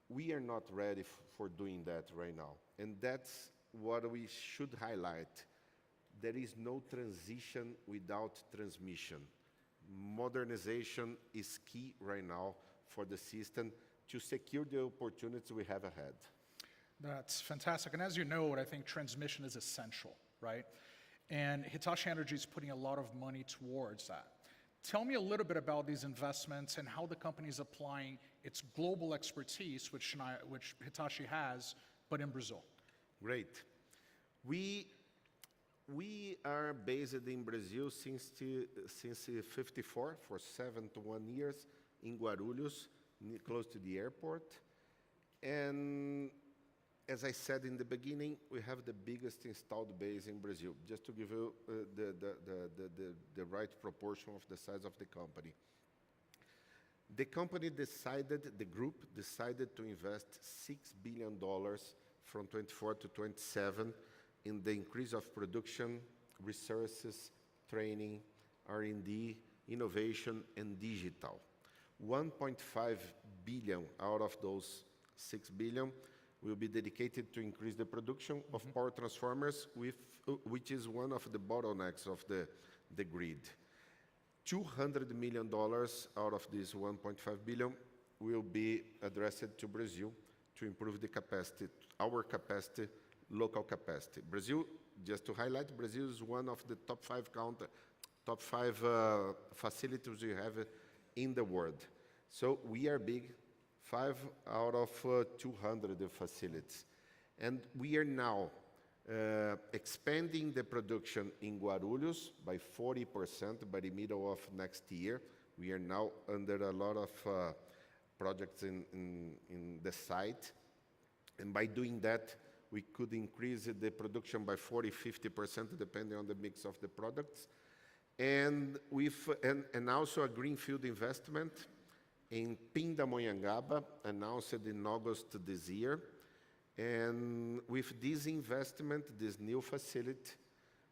We are not ready for doing that right now. And that's what we should highlight. There is no transition without transmission. Modernization is key right now for the system to secure the opportunities we have ahead. That's fantastic. And as you know, I think transmission is essential, right? And Hitachi Energy is putting a lot of money towards that. Tell me a little bit about these investments and how the company is applying its global expertise, which Hitachi has, but in Brazil. Great. We are based in Brazil since 54, for 71 years, in Guarulhos, close to the airport. And as I said in the beginning, we have the biggest installed base in Brazil, just to give you the right proportion of the size of the company. The company decided, the group decided to invest $6 billion from 24 to 27 in the increase of production, resources, training, R&D, innovation, and digital. 1.5 billion out of those 6 billion will be dedicated to increase the production of power transformers, which is one of the bottlenecks of the grid. $200 million out of this 1.5 billion will be addressed to Brazil to improve the capacity, our capacity, local capacity. Brazil, just to highlight, Brazil is one of the top five facilities we have in the world. So we are big, 5 out of 200 facilities. And we are now expanding the production in Guarulhos by 40% by the middle of next year. We are now under a lot of projects in the site. And by doing that, we could increase the production by 40–50% depending on the mix of the products. And also a greenfield investment in Pindamonhangaba, announced in August this year. And with this investment, this new facility,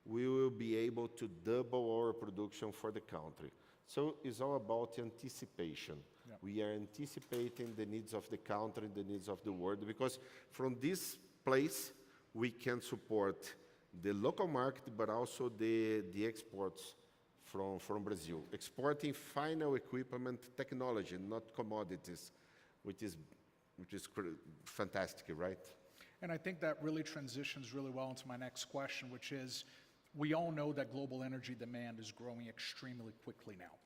we will be able to double our production for the country. So it's all about anticipation. Yeah. We are anticipating the needs of the country, the needs of the world, because from this place, we can support the local market, but also the exports from Brazil. Exporting final equipment technology, not commodities, which is fantastic, right? And I think that really transitions really well into my next question, which is, we all know that global energy demand is growing extremely quickly now.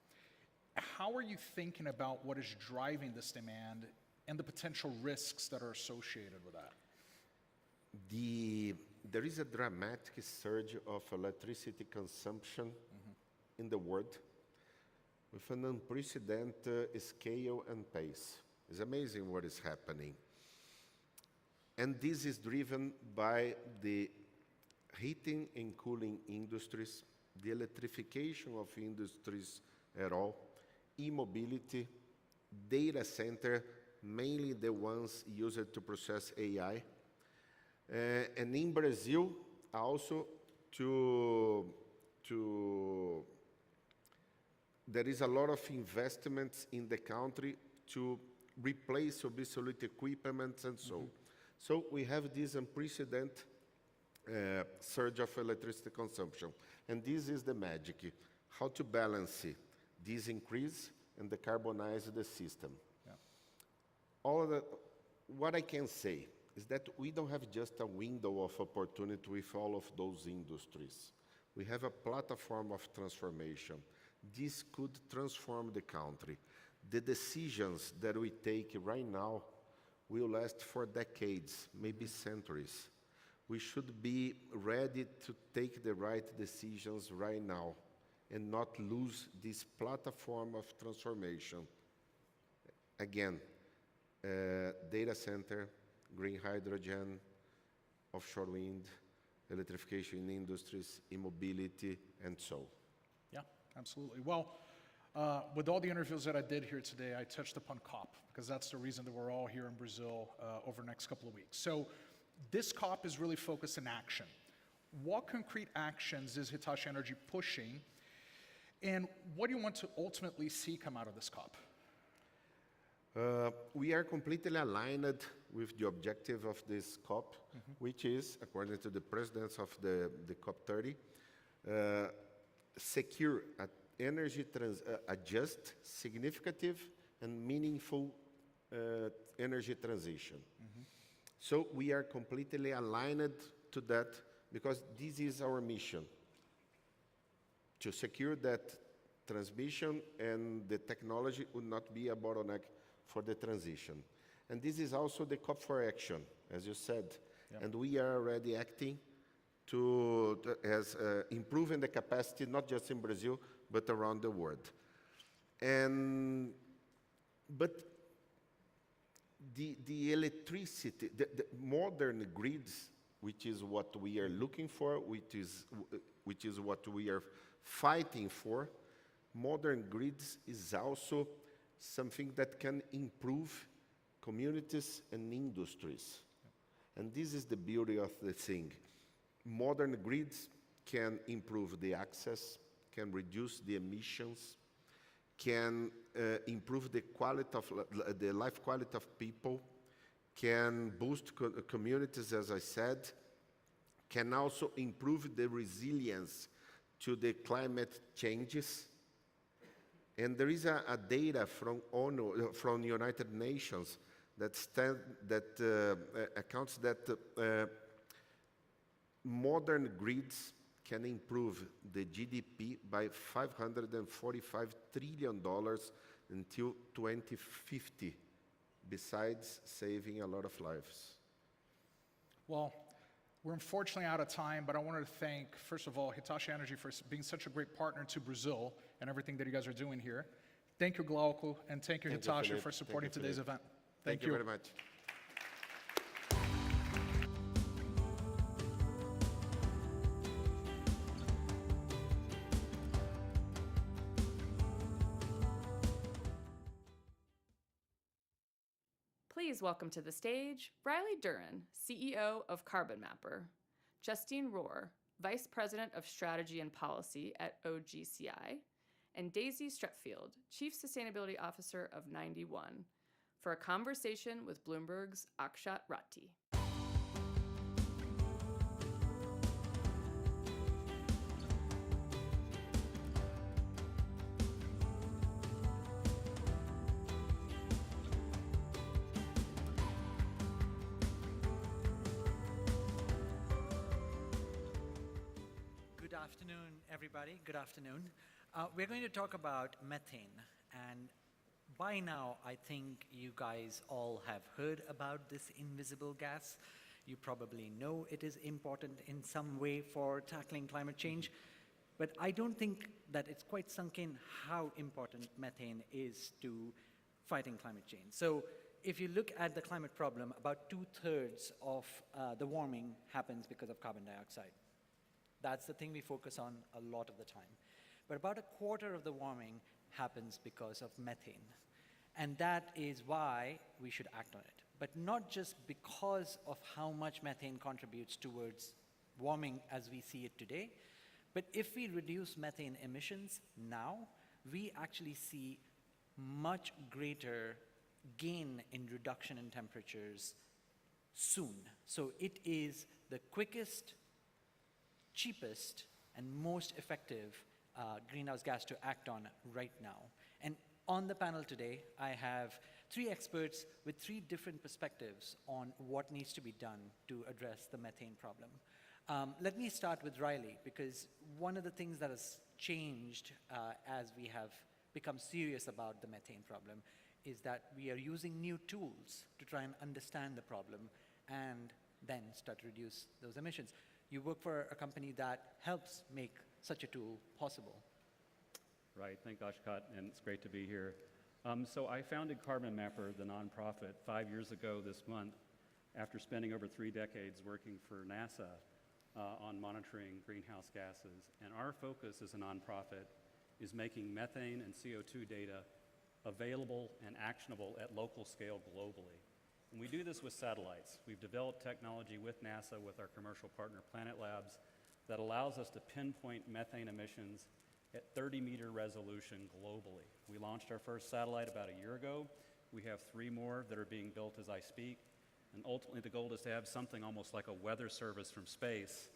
How are you thinking about what is driving this demand and the potential risks that are associated with that? There is a dramatic surge of electricity consumption in the world with an unprecedented scale and pace. It's amazing what is happening. And this is driven by the heating and cooling industries, the electrification of industries at all, e-mobility, data center, mainly the ones used to process AI. And in Brazil, also there is a lot of investments in the country to replace obsolete equipment and so on. So we have this unprecedented surge of electricity consumption. And this is the magic, how to balance this increase and decarbonize the system. Yeah. What I can say, is that we don't have just a window of opportunity with all of those industries. We have a platform of transformation. This could transform the country. The decisions that we take right now will last for decades, maybe centuries. We should be ready to take the right decisions right now and not lose this platform of transformation. Again, data center, green hydrogen, offshore wind, electrification in industries, e-mobility, and so. Yeah, absolutely. Well, with all the interviews that I did here today, I touched upon COP, because that's the reason that we're all here in Brazil over the next couple of weeks. So this COP is really focused in action. What concrete actions is Hitachi Energy pushing, and what do you want to ultimately see come out of this COP? We are completely aligned with the objective of this COP, which is, according to the presidents of the COP30, secure a just, significant, and meaningful energy transition. So we are completely aligned to that because this is our mission, to secure that transmission and the technology would not be a bottleneck for the transition. And this is also the COP for action, as you said. Yeah. And we are already acting to improving the capacity, not just in Brazil, but around the world. But the electricity, the modern grids, which is what we are looking for, which is what we are fighting for, modern grids is also something that can improve communities and industries. And this is the beauty of the thing. Modern grids can improve the access, can reduce the emissions, can improve the quality of the life quality of people, can boost communities, as I said, can also improve the resilience to the climate changes. And there is a data from ONU, from the United Nations, that accounts that modern grids can improve the GDP by $545 trillion until 2050, besides saving a lot of lives. Well, we're unfortunately out of time, but I wanted to thank, first of all, Hitachi Energy for being such a great partner to Brazil and everything that you guys are doing here. Thank you, Glauco, and thank you, Hitachi, for supporting today's event. Thank you very much. Please welcome to the stage Riley Duren, CEO of Carbon Mapper, Justine Rohr, Vice President of Strategy and Policy at OGCI, and Daisy Stretfield, Chief Sustainability Officer of 91, for a conversation with Bloomberg's Akshat Ratti. Good afternoon, everybody. Good afternoon. We're going to talk about methane. And by now, I think you guys all have heard about this invisible gas. You probably know it is important in some way for tackling climate change. But I don't think that it's quite sunk in how important methane is to fighting climate change. So if you look at the climate problem, about 2/3 of the warming happens because of carbon dioxide. That's the thing we focus on a lot of the time. But about 1/4 of the warming happens because of methane. And that is why we should act on it. But not just because of how much methane contributes towards warming as we see it today, but if we reduce methane emissions now, we actually see much greater gain in reduction in temperatures soon. So it is the quickest, cheapest, and most effective greenhouse gas to act on right now. And on the panel today, I have 3 experts with 3 different perspectives on what needs to be done to address the methane problem. Let me start with Riley, because one of the things that has changed as we have become serious about the methane problem is that we are using new tools to try and understand the problem and then start to reduce those emissions. You work for a company that helps make such a tool possible. Right, thank Ashkat, and it's great to be here. So I founded Carbon Mapper, the nonprofit, 5 years ago this month, after spending over 3 decades working for NASA on monitoring greenhouse gases. And our focus as a nonprofit is making methane and CO2 data available and actionable at local scale globally. And we do this with satellites. We've developed technology with NASA, with our commercial partner Planet Labs, that allows us to pinpoint methane emissions at 30-meter resolution globally. We launched our first satellite about a year ago. We have 3 more that are being built as I speak. And ultimately, the goal is to have something almost like a weather service from space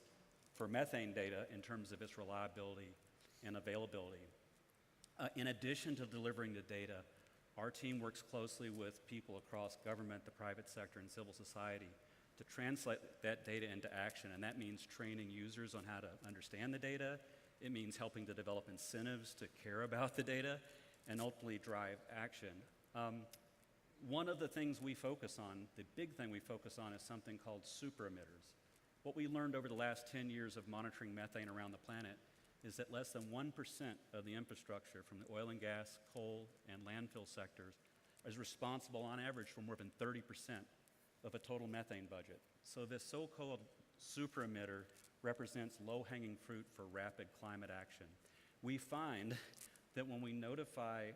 for methane data in terms of its reliability and availability. In addition to delivering the data, our team works closely with people across government, the private sector, and civil society to translate that data into action. And that means training users on how to understand the data. It means helping to develop incentives to care about the data and ultimately drive action. One of the things we focus on, the big thing we focus on, is something called super emitters. What we learned over the last 10 years of monitoring methane around the planet is that less than 1% of the infrastructure from the oil and gas, coal, and landfill sectors is responsible on average for more than 30% of a total methane budget. So this so-called super emitter represents low-hanging fruit for rapid climate action. We find that when we notify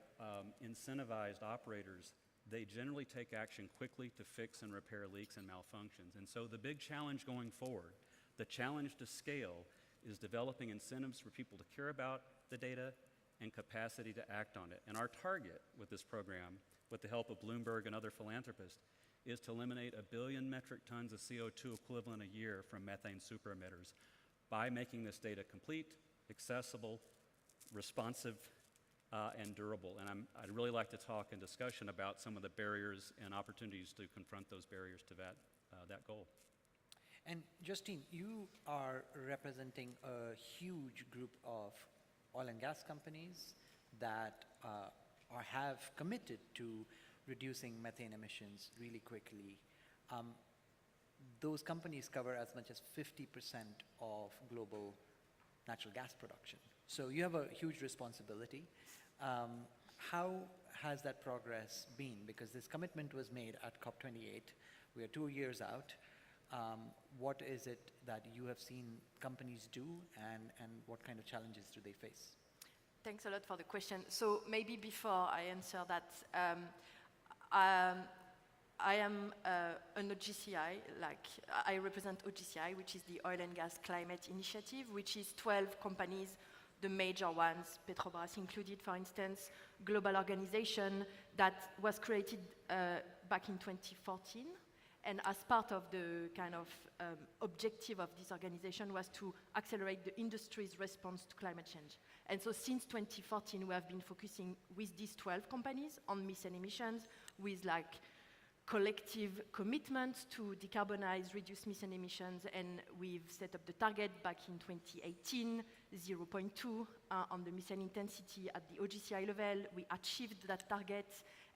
incentivized operators, they generally take action quickly to fix and repair leaks and malfunctions. And so the big challenge going forward, the challenge to scale, is developing incentives for people to care about the data and capacity to act on it. And our target with this program, with the help of Bloomberg and other philanthropists, is to eliminate 1 billion metric tons of CO2 equivalent a year from methane super emitters by making this data complete, accessible, responsive, and durable. And I'd really like to talk in discussion about some of the barriers and opportunities to confront those barriers to that goal. And Justine, you are representing a huge group of oil and gas companies that have committed to reducing methane emissions really quickly. Those companies cover as much as 50% of global natural gas production. So you have a huge responsibility. How has that progress been? Because this commitment was made at COP28. We are 2 years out. What is it that you have seen companies do, and what kind of challenges do they face? Thanks a lot for the question. So maybe before I answer that, I am an OGCI, I represent OGCI, which is the Oil and Gas Climate Initiative, which is 12 companies, the major ones, Petrobras included, for instance, global organization that was created back in 2014. And as part of the kind of objective of this organization was to accelerate the industry's response to climate change. And so since 2014, we have been focusing with these 12 companies on methane emissions with collective commitments to decarbonize, reduce methane emissions, and we've set up the target back in 2018, 0.2 on the methane intensity at the OGCI level. We achieved that target,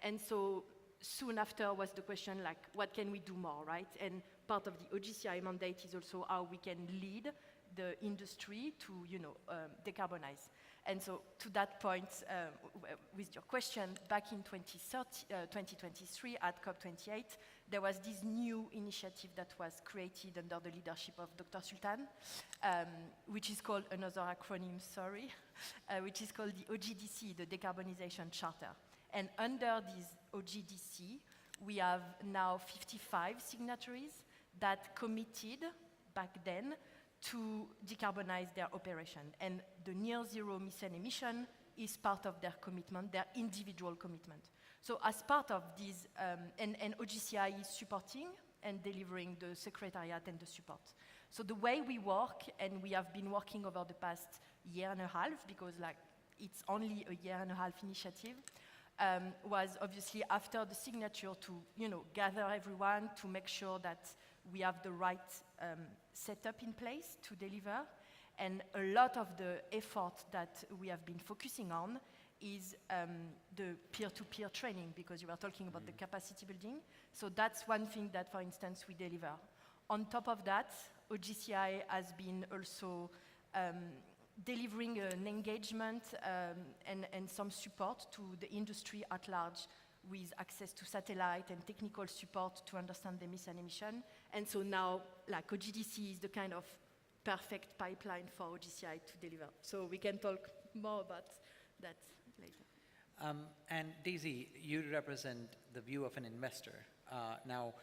and so soon after was the question what can we do more, right? And part of the OGCI mandate is also how we can lead the industry to, decarbonize. And so to that point, with your question, back in 2023 at COP28, there was this new initiative that was created under the leadership of Dr. Sultan, which is called, another acronym, sorry, which is called the OGDC, the Decarbonization Charter. And under this OGDC, we have now 55 signatories that committed back then to decarbonize their operation. And the near zero methane emission is part of their commitment, their individual commitment. So as part of this, and OGCI is supporting and delivering the secretariat and the support. So the way we work, and we have been working over the past year and a half, because it's only a year and a half initiative, was obviously after the signature to, gather everyone to make sure that we have the right setup in place to deliver. And a lot of the effort that we have been focusing on is the peer-to-peer training, because you were talking about the capacity building. So that's one thing that, for instance, we deliver. On top of that, OGCI has been also delivering an engagement and some support to the industry at large with access to satellite and technical support to understand the methane emission. And so now, like OGDC is the kind of perfect pipeline for OGCI to deliver. So we can talk more about that later. And Daisy, you represent the view of an investor. Now,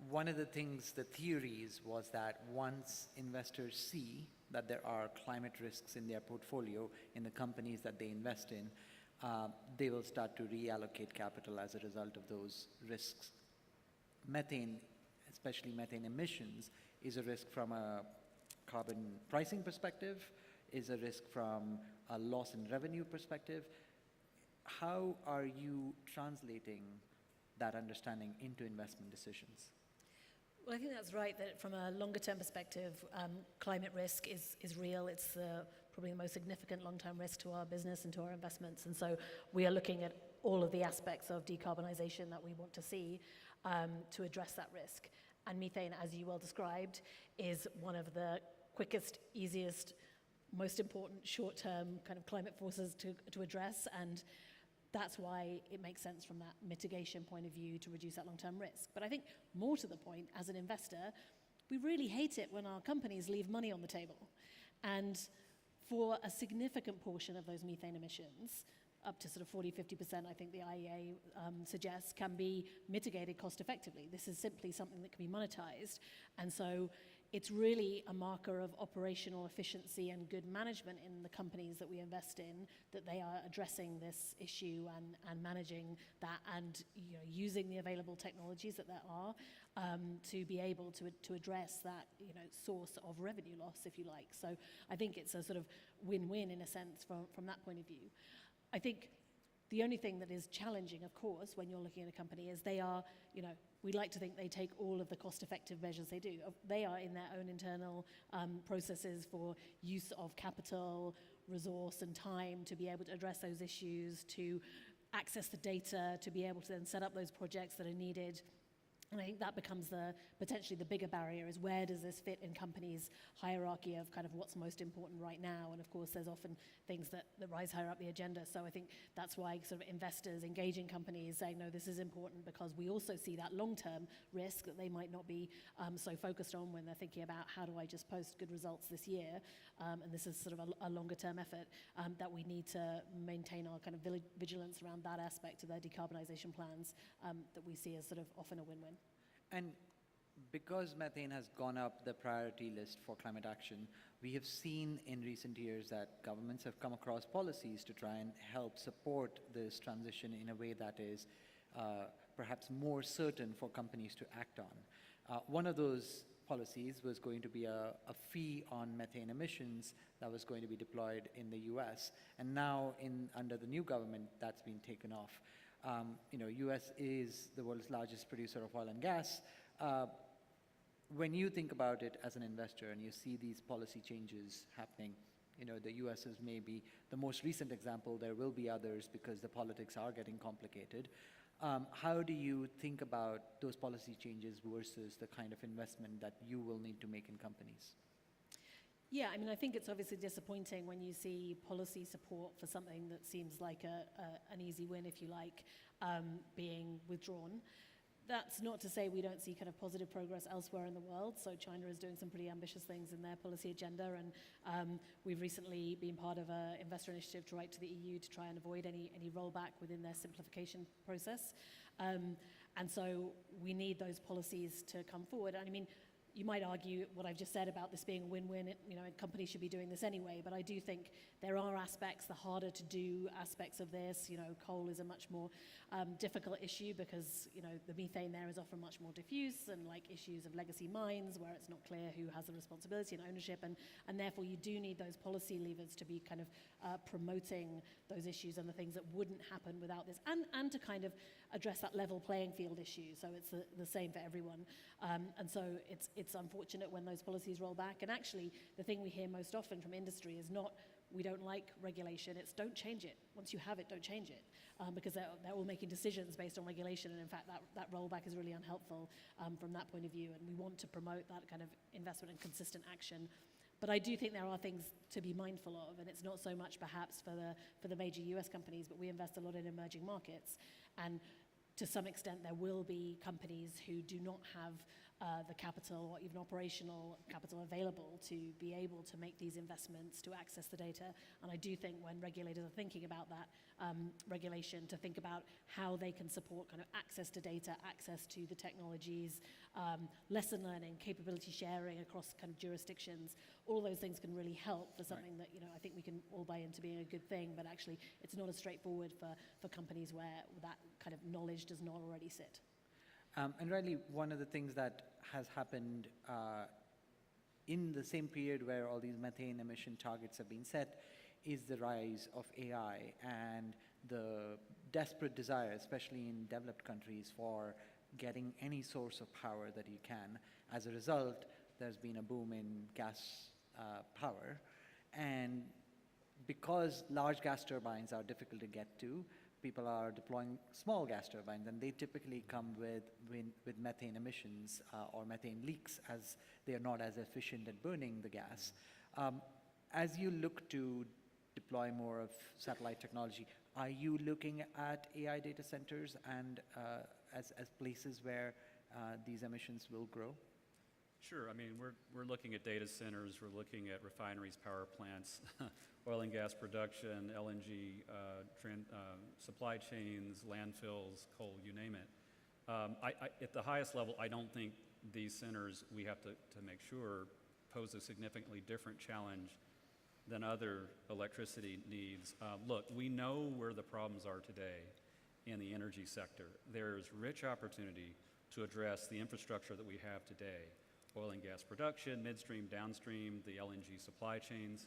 one of the things, the theories was that once investors see that there are climate risks in their portfolio, in the companies that they invest in, they will start to reallocate capital as a result of those risks. Methane, especially methane emissions, is a risk from a carbon pricing perspective, is a risk from a loss in revenue perspective. How are you translating that understanding into investment decisions? Well, I think that's right, that from a longer term perspective, climate risk is real. It's probably the most significant long-term risk to our business and to our investments. And so we are looking at all of the aspects of decarbonisation that we want to see to address that risk. And methane, as you well described, is one of the quickest, easiest, most important short-term kind of climate forces to address. And that's why it makes sense from that mitigation point of view to reduce that long-term risk. But I think more to the point, as an investor, we really hate it when our companies leave money on the table. And for a significant portion of those methane emissions, up to sort of 40–50%, I think the IEA suggests, can be mitigated cost effectively. This is simply something that can be monetized. And so it's really a marker of operational efficiency and good management in the companies that we invest in, that they are addressing this issue and managing that, and using the available technologies that there are to be able to address that source of revenue loss, if you like. So I think it's a sort of win-win in a sense from that point of view. I think the only thing that is challenging, of course, when you're looking at a company is they are, we like to think they take all of the cost-effective measures they do. They are in their own internal processes for use of capital, resource, and time to be able to address those issues, to access the data, to be able to then set up those projects that are needed. And I think that becomes potentially the bigger barrier, is where does this fit in companies' hierarchy of kind of what's most important right now? And of course, there's often things that rise higher up the agenda. So I think that's why sort of investors engaging companies saying, no, this is important, because we also see that long-term risk that they might not be so focused on when they're thinking about how do I just post good results this year. And this is sort of a longer-term effort that we need to maintain our kind of vigilance around that aspect of their decarbonisation plans that we see as sort of often a win-win. And because methane has gone up the priority list for climate action, we have seen in recent years that governments have come across policies to try and help support this transition in a way that is perhaps more certain for companies to act on. One of those policies was going to be a fee on methane emissions that was going to be deployed in the US. And now under the new government, that's been taken off. US is the world's largest producer of oil and gas. When you think about it as an investor and you see these policy changes happening, the US is maybe the most recent example. There will be others because the politics are getting complicated. How do you think about those policy changes versus the kind of investment that you will need to make in companies? Yeah, I mean, I think it's obviously disappointing when you see policy support for something that seems like an easy win, if you like, being withdrawn. That's not to say we don't see kind of positive progress elsewhere in the world. So China is doing some pretty ambitious things in their policy agenda, and we've recently been part of an investor initiative to write to the EU to try and avoid any rollback within their simplification process. And so we need those policies to come forward. And I mean, you might argue what I've just said about this being a win-win, and companies should be doing this anyway, but I do think there are aspects, the harder to do aspects of this. Coal is a much more difficult issue because, the methane there is often much more diffuse, and like issues of legacy mines where it's not clear who has the responsibility and ownership, and therefore you do need those policy levers to be kind of promoting those issues and the things that wouldn't happen without this, and to kind of address that level playing field issue, so it's the same for everyone. And so it's unfortunate when those policies roll back. And actually, the thing we hear most often from industry is not, we don't like regulation, it's don't change it. Once you have it, don't change it. Because they're all making decisions based on regulation, and in fact, that rollback is really unhelpful from that point of view, and we want to promote that kind of investment and consistent action. But I do think there are things to be mindful of, and it's not so much perhaps for the major US companies, but we invest a lot in emerging markets. And to some extent, there will be companies who do not have the capital or even operational capital available to be able to make these investments, to access the data. And I do think when regulators are thinking about that regulation, to think about how they can support kind of access to data, access to the technologies, lesson learning, capability sharing across kind of jurisdictions. All those things can really help for something that I think we can all buy into being a good thing, but actually it's not as straightforward for companies where that kind of knowledge does not already sit. And really, one of the things that has happened in the same period where all these methane emission targets have been set is the rise of AI and the desperate desire, especially in developed countries, for getting any source of power that you can. As a result, there's been a boom in gas power. And because large gas turbines are difficult to get to, people are deploying small gas turbines, and they typically come with methane emissions or methane leaks, as they are not as efficient at burning the gas. As you look to deploy more of satellite technology, are you looking at AI data centers and as places where these emissions will grow? Sure. I mean, we're looking at data centers, we're looking at refineries, power plants, oil and gas production, LNG, supply chains, landfills, coal, you name it. At the highest level, I don't think these centers, we have to make sure, pose a significantly different challenge than other electricity needs. Look, we know where the problems are today in the energy sector. There's rich opportunity to address the infrastructure that we have today. Oil and gas production, midstream, downstream, the LNG supply chains.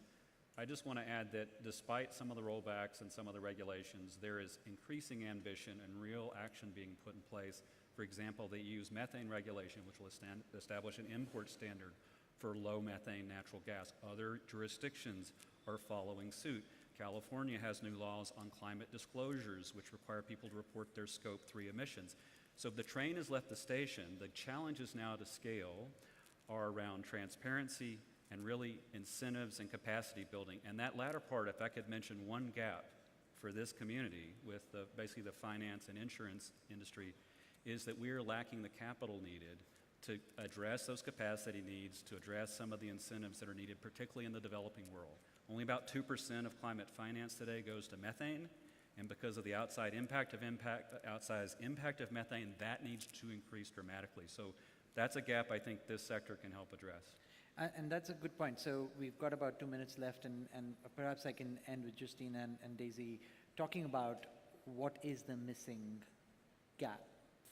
I just want to add that despite some of the rollbacks and some of the regulations, there is increasing ambition and real action being put in place. For example, the EU's methane regulation, which will establish an import standard for low methane natural gas. Other jurisdictions are following suit. California has new laws on climate disclosures, which require people to report their Scope 3 emissions. So the train has left the station. The challenges now to scale are around transparency and really incentives and capacity building. And that latter part, if I could mention one gap for this community with basically the finance and insurance industry, is that we are lacking the capital needed to address those capacity needs, to address some of the incentives that are needed, particularly in the developing world. Only about 2% of climate finance today goes to methane, and because of the outsized impact of methane, that needs to increase dramatically. So that's a gap I think this sector can help address. And that's a good point. So we've got about 2 minutes left, and perhaps I can end with Justine and Daisy talking about what is the missing gap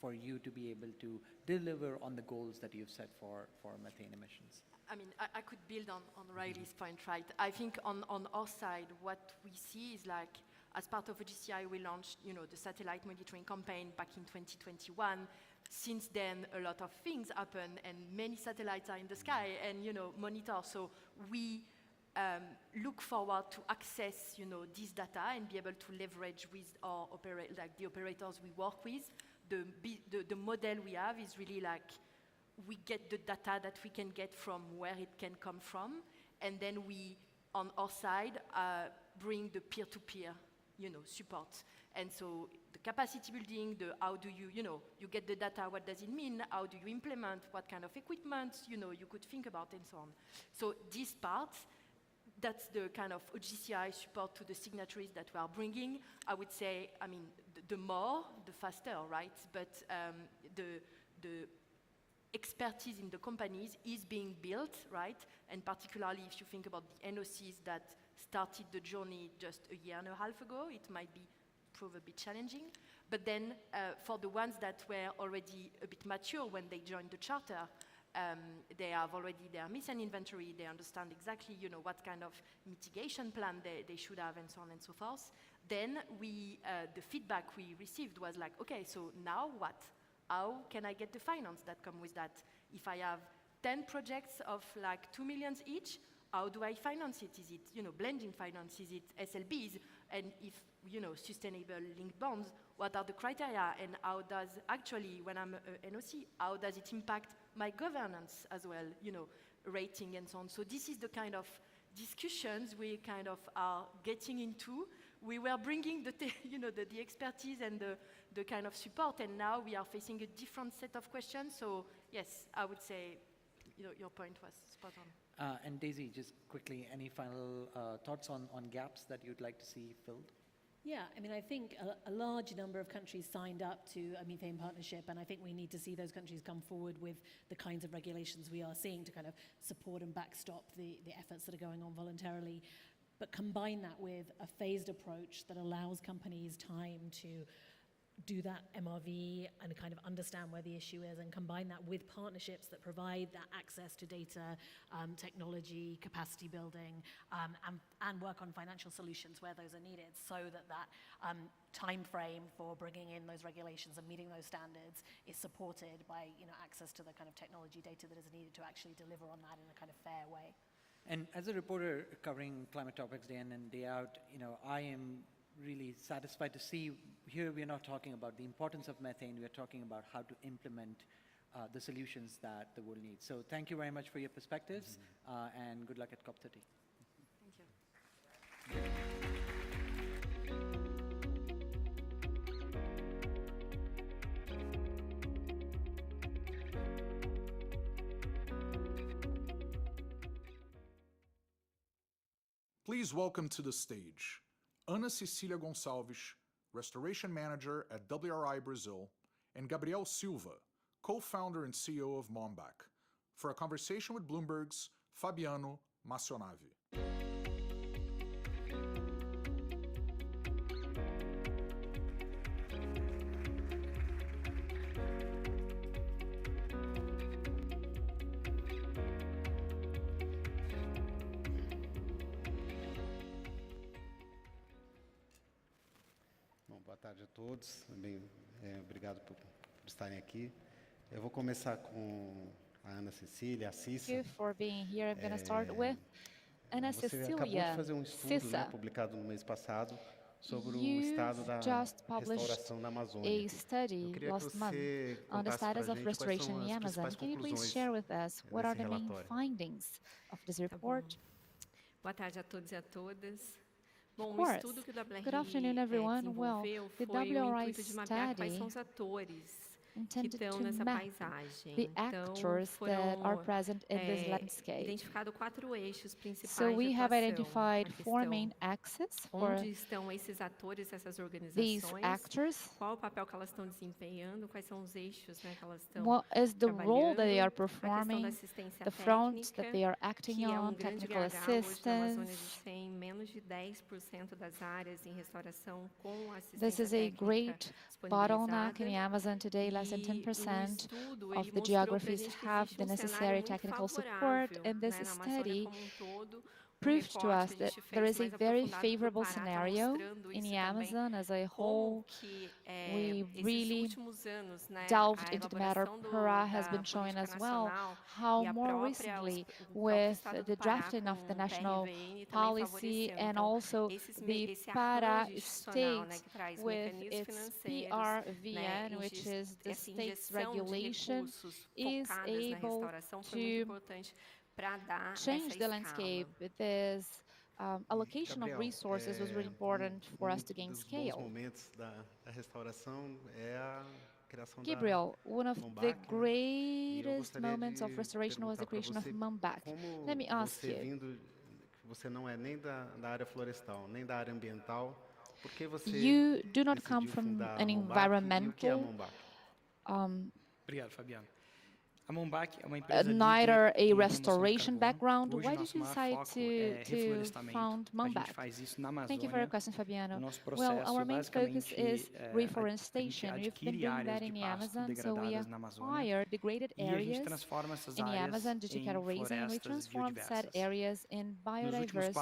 for you to be able to deliver on the goals that you've set for methane emissions. I mean, I could build on Riley's point, right? I think on our side, what we see is like, as part of OGCI, we launched, the satellite monitoring campaign back in 2021. Since then, a lot of things happen, and many satellites are in the sky and, monitor. So we look forward to access, this data and be able to leverage with our the operators we work with. The model we have is really like, we get the data that we can get from where it can come from, and then we, on our side, bring the peer-to-peer, support. And so the capacity building, how do you, you get the data, what does it mean? How do you implement? What kind of equipment, you could think about, and so on. So this part, that's the kind of OGCI support to the signatories that we are bringing. I would say, I mean, the more, the faster, right? But the expertise in the companies is being built, right? And particularly if you think about the NOCs that started the journey just a year and a half ago, it might prove a bit challenging. But then for the ones that were already a bit mature when they joined the charter, they have already their mission inventory, they understand exactly what kind of mitigation plan they should have and so on and so forth. Then the feedback we received was like, okay, so now what? How can I get the finance that come with that? If I have 10 projects of like 2 million each, how do I finance it? Is it blending finance? Is it SLBs? And if sustainable linked bonds, what are the criteria? And how does actually, when I'm a NOC, how does it impact my governance as well? Rating and so on. So this is the kind of discussions we kind of are getting into. We were bringing the expertise and the kind of support, and now we are facing a different set of questions. So yes, I would say your point was spot on. And Daisy, just quickly, any final thoughts on gaps that you'd like to see filled? Yeah, I mean, I think a large number of countries signed up to a methane partnership, and I think we need to see those countries come forward with the kinds of regulations we are seeing to kind of support and backstop the efforts that are going on voluntarily. But combine that with a phased approach that allows companies time to do that MRV and kind of understand where the issue is, and combine that with partnerships that provide that access to data, technology, capacity building, and work on financial solutions where those are needed, so that time frame for bringing in those regulations and meeting those standards is supported by access to the kind of technology data that is needed to actually deliver on that in a kind of fair way. And as a reporter covering climate topics day in and day out, I am really satisfied to see here we are not talking about the importance of methane, we are talking about how to implement the solutions that the world needs. So thank you very much for your perspectives, and good luck at COP30. Thank you. Please welcome to the stage Ana Cecília Gonçalves, Restoration Manager at WRI Brazil, and Gabriel Silva, co-founder and CEO of Mombach, for a conversation with Bloomberg's Fabiano Massionavi. Boa tarde a todos. Obrigado por estarem aqui. Eu vou começar com a Ana Cecília, a Cissa. Thank you for being here. I'm going to start with Ana Você acabou Cecília, de fazer estudo, publicado no mês passado, sobre o estado da restauração na Amazônia. a study last month on the status of restoration in the Amazon. Can you please share with us what are the main findings of this report? Boa tarde a todos e a todas. Bom, Of o course. estudo que o WRI Good afternoon, everyone. Well, desenvolveu the foi o WRI intuito de mapear quais study são os atores que intended estão to nessa map paisagem. the Então, actors that are foram present in this landscape. identificados 4 eixos principais So we de have atuação. identified A 4 questão main axes for onde estão esses atores, essas these organizações, actors. qual o papel que elas estão desempenhando, quais são os eixos, né, que elas estão What is the role that they are trabalhando, a questão da performing, assistência the fronts that técnica, they are acting que é on, grande technical gargalo. Hoje na Amazônia a assistance. gente tem menos de 10% das áreas em restauração com This assistência is a técnica great bottleneck in the Amazon today. Less than 10% of the geographies have the necessary technical support, and this study proved to us that there is a very favorable scenario in the Amazon as a whole. We really delved into the matter. Pará has been showing as well how more recently with the drafting of the national policy and also the Pará state with its PRVN, which is the state's regulation, is able to change the landscape. This allocation of resources was really important for us to gain scale. Gabriel, one of the greatest moments of restoration was the creation of Mombach. Let me ask you. Você não é nem da área florestal, nem da área ambiental. Por que você You do not come from an environmental Obrigado, Fabiano. neither a restoration background. Why did you decide to found Mumbac? Thank you for your question, Fabiano. Well, our main focus is reforestation. We've been doing that in the Amazon, so we acquire degraded areas in the Amazon due to cattle raising, and we transform said areas in biodiverse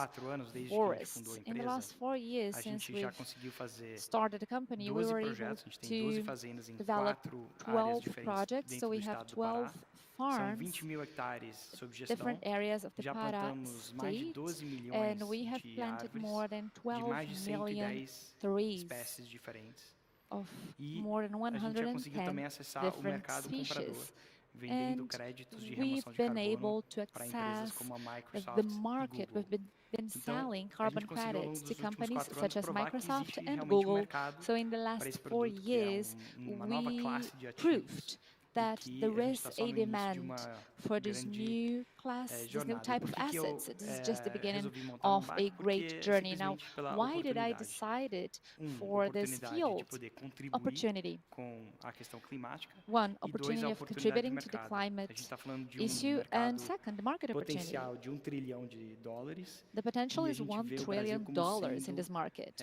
forests. In the last 4 years since we've started the company, we were able to develop 12 projects, so we have 12 farms, different areas of the Pará state, and we have planted more than 12 million trees of more than 110 different species. And we've been able to access the market. We've been selling carbon credits to companies such as Microsoft and Google. So in the last 4 years, we proved that there is a demand for this new class, this new type of assets. This is just the beginning of a great journey. Now, why did I decide for this field? Opportunity. One, opportunity of contributing to the climate issue, and second, the market opportunity. The potential is $1 trillion in this market.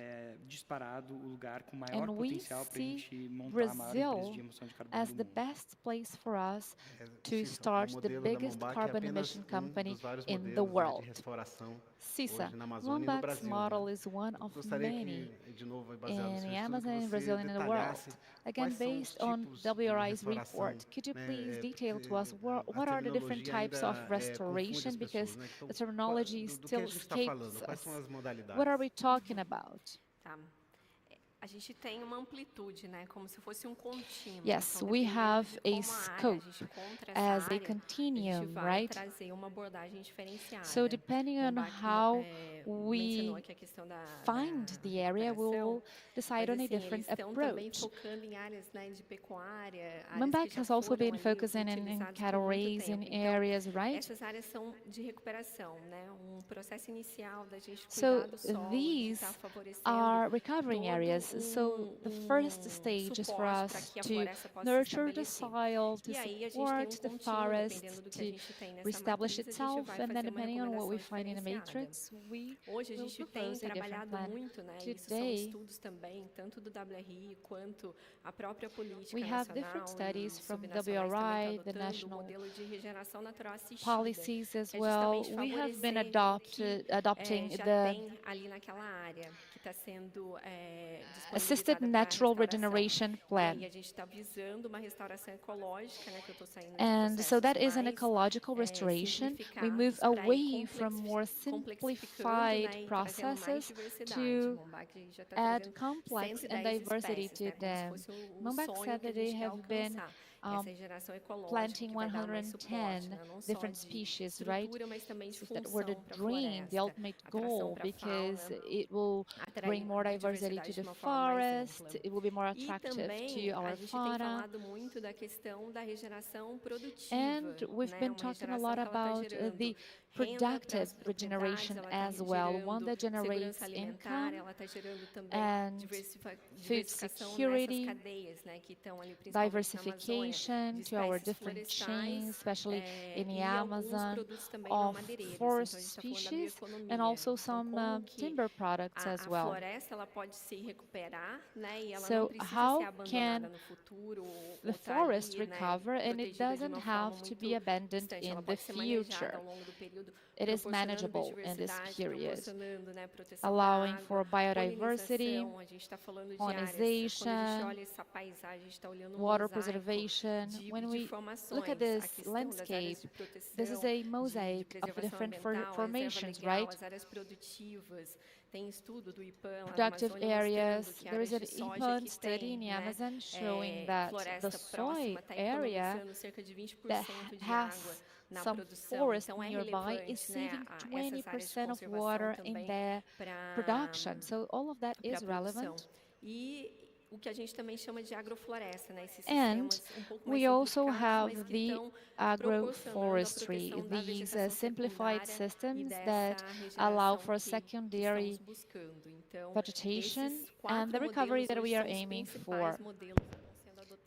And we see Brazil as the best place for us to start the biggest carbon emission company in the world. CISA, Bloomberg's model is one of many in the Amazon, in Brazil, and in the world. Again, based on WRI's report, could you please detail to us what are the different types of restoration, because the terminology still escapes us. What are we talking about? A gente tem uma amplitude, né? Como se fosse contínuo. Yes, we have a scope as a continuum, right? Trazer uma abordagem diferenciada. So depending on how we find the area, we will decide on a different approach. Mumbac has also been focusing in cattle raising areas, right? Essas áreas são de recuperação, né? Processo inicial da gente So cuidar do solo, these are recovering areas. So the first stage is for us to nurture the soil, to support the forest, to reestablish itself, and then depending on what we find in the matrix, we Hoje a will gente propose tem a different trabalhado plan. muito, né? Isso são Today, estudos também, tanto do WRI quanto a própria política we have nacional different studies e from subnacionais também também the tá adotando o national modelo de regeneração natural assistida, policies as que é well. justamente We have been favorecer o que, adopting já the tem ali naquela área que está sendo Assisted disponibilizada Natural para restauração. Regeneration E Plan. aí a gente está visando uma restauração ecológica, né, que eu estou saindo de And so that is an processos ecological mais, restoration. We simplificados move para ir away from more complexificando, simplified né, e trazendo mais processes diversidade. to Mumbac já está add trazendo complex and 110 diversity espécies, to né, them. como se fosse Mumbac sonho said que a that they gente quer have been alcançar. Essa regeneração ecológica planting que vai dar mais 110 suporte, né, não só different de species, right? estrutura, mas também de That were função the para a dream, the floresta, ultimate atração goal, para a because fauna, it will bring more diversity to biodiversidade de the uma forma mais forest, ampla. it will be more E attractive também to a our gente tem fauna. falado muito da questão da regeneração produtiva, And we've né? been Uma talking a regeneração lot que ela tá about gerando the renda para productive as propriedades, regeneration ela tá as well, one gerando that generates segurança alimentar, income ela está gerando também and food diversificação security, nessas cadeias, né, que estão ali principalmente na Amazônia, diversification de to our espécies different florestais, chains, especially in the e alguns Amazon, produtos também não of madeireiros. forest Então a gente está falando da species, bioeconomia. and also Então, some como que timber products as a well. floresta ela pode se recuperar, né, e ela não So precisa how ser abandonada can no futuro the ou tá forest ali, né, recover, and it protegida de doesn't uma forma have to muito be abandoned distante. in Ela the pode ser manejada future. ao longo do período, It is proporcionando manageable in this biodiversidade, period, proporcionando, né, proteção da allowing água, for biodiversity, polinização. A gente está falando de áreas, quando a gente pollinization, olha essa paisagem, a gente está olhando um water mosaico preservation. When de we formações. look at A this questão das áreas landscape, de proteção, this is a de mosaic of preservação different ambiental, a reserva formations, legal, right? as áreas produtivas. Tem estudo do IPAN lá na Productive Amazônia areas. mostrando que There is áreas an de soja EPAN que study tem, in the né, Amazon showing that the floresta soy próxima está area economizando cerca de 20% that de has água na some produção. forest Então é nearby relevante, is né, saving essas áreas de 20% of conservação water in também their para production. So all of that is a produção. relevant. E o que a gente também chama de agrofloresta, né? Esses And sistemas um pouco mais we also simplificados, have mas que the estão proporcionando a agroforestry, proteção da these vegetação simplified secundária e systems dessa that allow regeneração for que secondary estamos buscando. Então, vegetation esses and the quatro recovery modelos that hoje we are são os aiming for. principais modelos que estão sendo adotados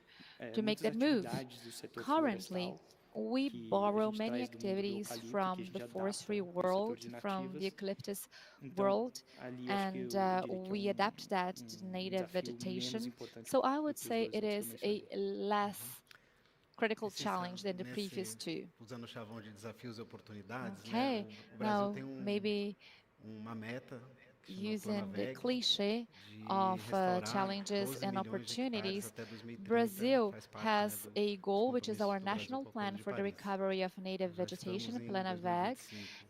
make that move. Currently, we borrow many activities from the forestry world, from the eucalyptus world, and we adapt that to native vegetation. So I would say it is a less critical challenge than the previous two. Usando o chavão de desafios e oportunidades, Okay, o Brasil now tem maybe uma meta using the cliche of challenges and opportunities, Brazil has a goal, which is our national plan for the recovery of native vegetation, Plana VEG,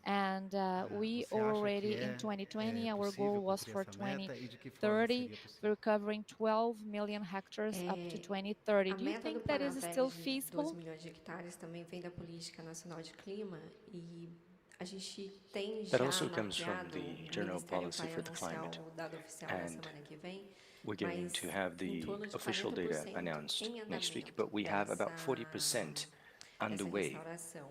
and we already in 2020, our goal was for 2030, recovering 12 million hectares up to 2030. Do you think that is still feasible? 12 milhões de hectares também vem da Política Nacional de Clima e a gente tem já That also comes from mapeado, the o general Ministério policy vai for the anunciar climate, o dado oficial na and semana que vem, we're going mas to have em the torno de official data 40% announced em next week, andamento but we have about dessa 40% underway restauração.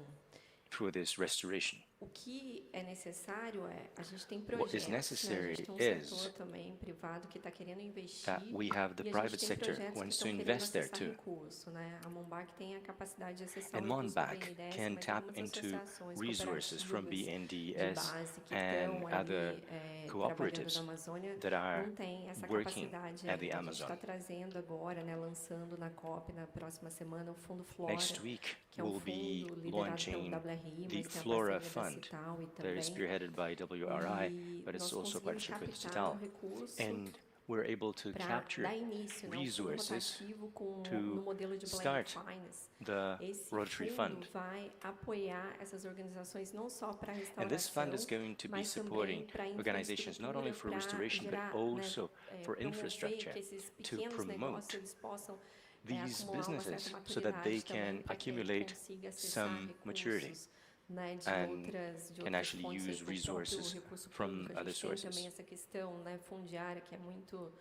through this restoration. O que é necessário a gente tem What is projetos, né? A necessary gente tem is setor também privado que está querendo investir that we have the e a private gente tem sector projetos que wants to estão querendo invest there acessar too. recurso, né? A Mombac tem a capacidade de acessar And o recurso do Monbac BNDES, can mas tap algumas into associações resources from cooperativas de BNDES base que and estão other ali trabalhando na cooperatives Amazônia that are não tem essa working capacidade at the ainda. A gente Amazon. está trazendo agora, né, lançando na COP na próxima semana o Fundo Flora, Next week, que é um we'll be fundo liderado pelo launching WRI, the mas tem a Flora parceria da Fund Cital e that is também spearheaded by WRI, but it's nós also a conseguimos partnership with captar Cital. recurso And we're able to para capture dar início, né, um fundo resources rotativo no to modelo de blended start finance. the Esse Rotary fundo Fund. vai apoiar essas organizações não só para And this fund is restauração, going to be mas também supporting para organizations not only for infraestrutura, para restoration, but gerar, also né, for promover infrastructure que esses to pequenos promote negócios eles possam these acumular uma certa businesses so that they maturidade também can para que a gente accumulate consiga acessar some maturity recursos, né, de and outras can actually fontes, use o próprio resources recurso from público. A other gente tem também sources. essa questão, né, fundiária que é muito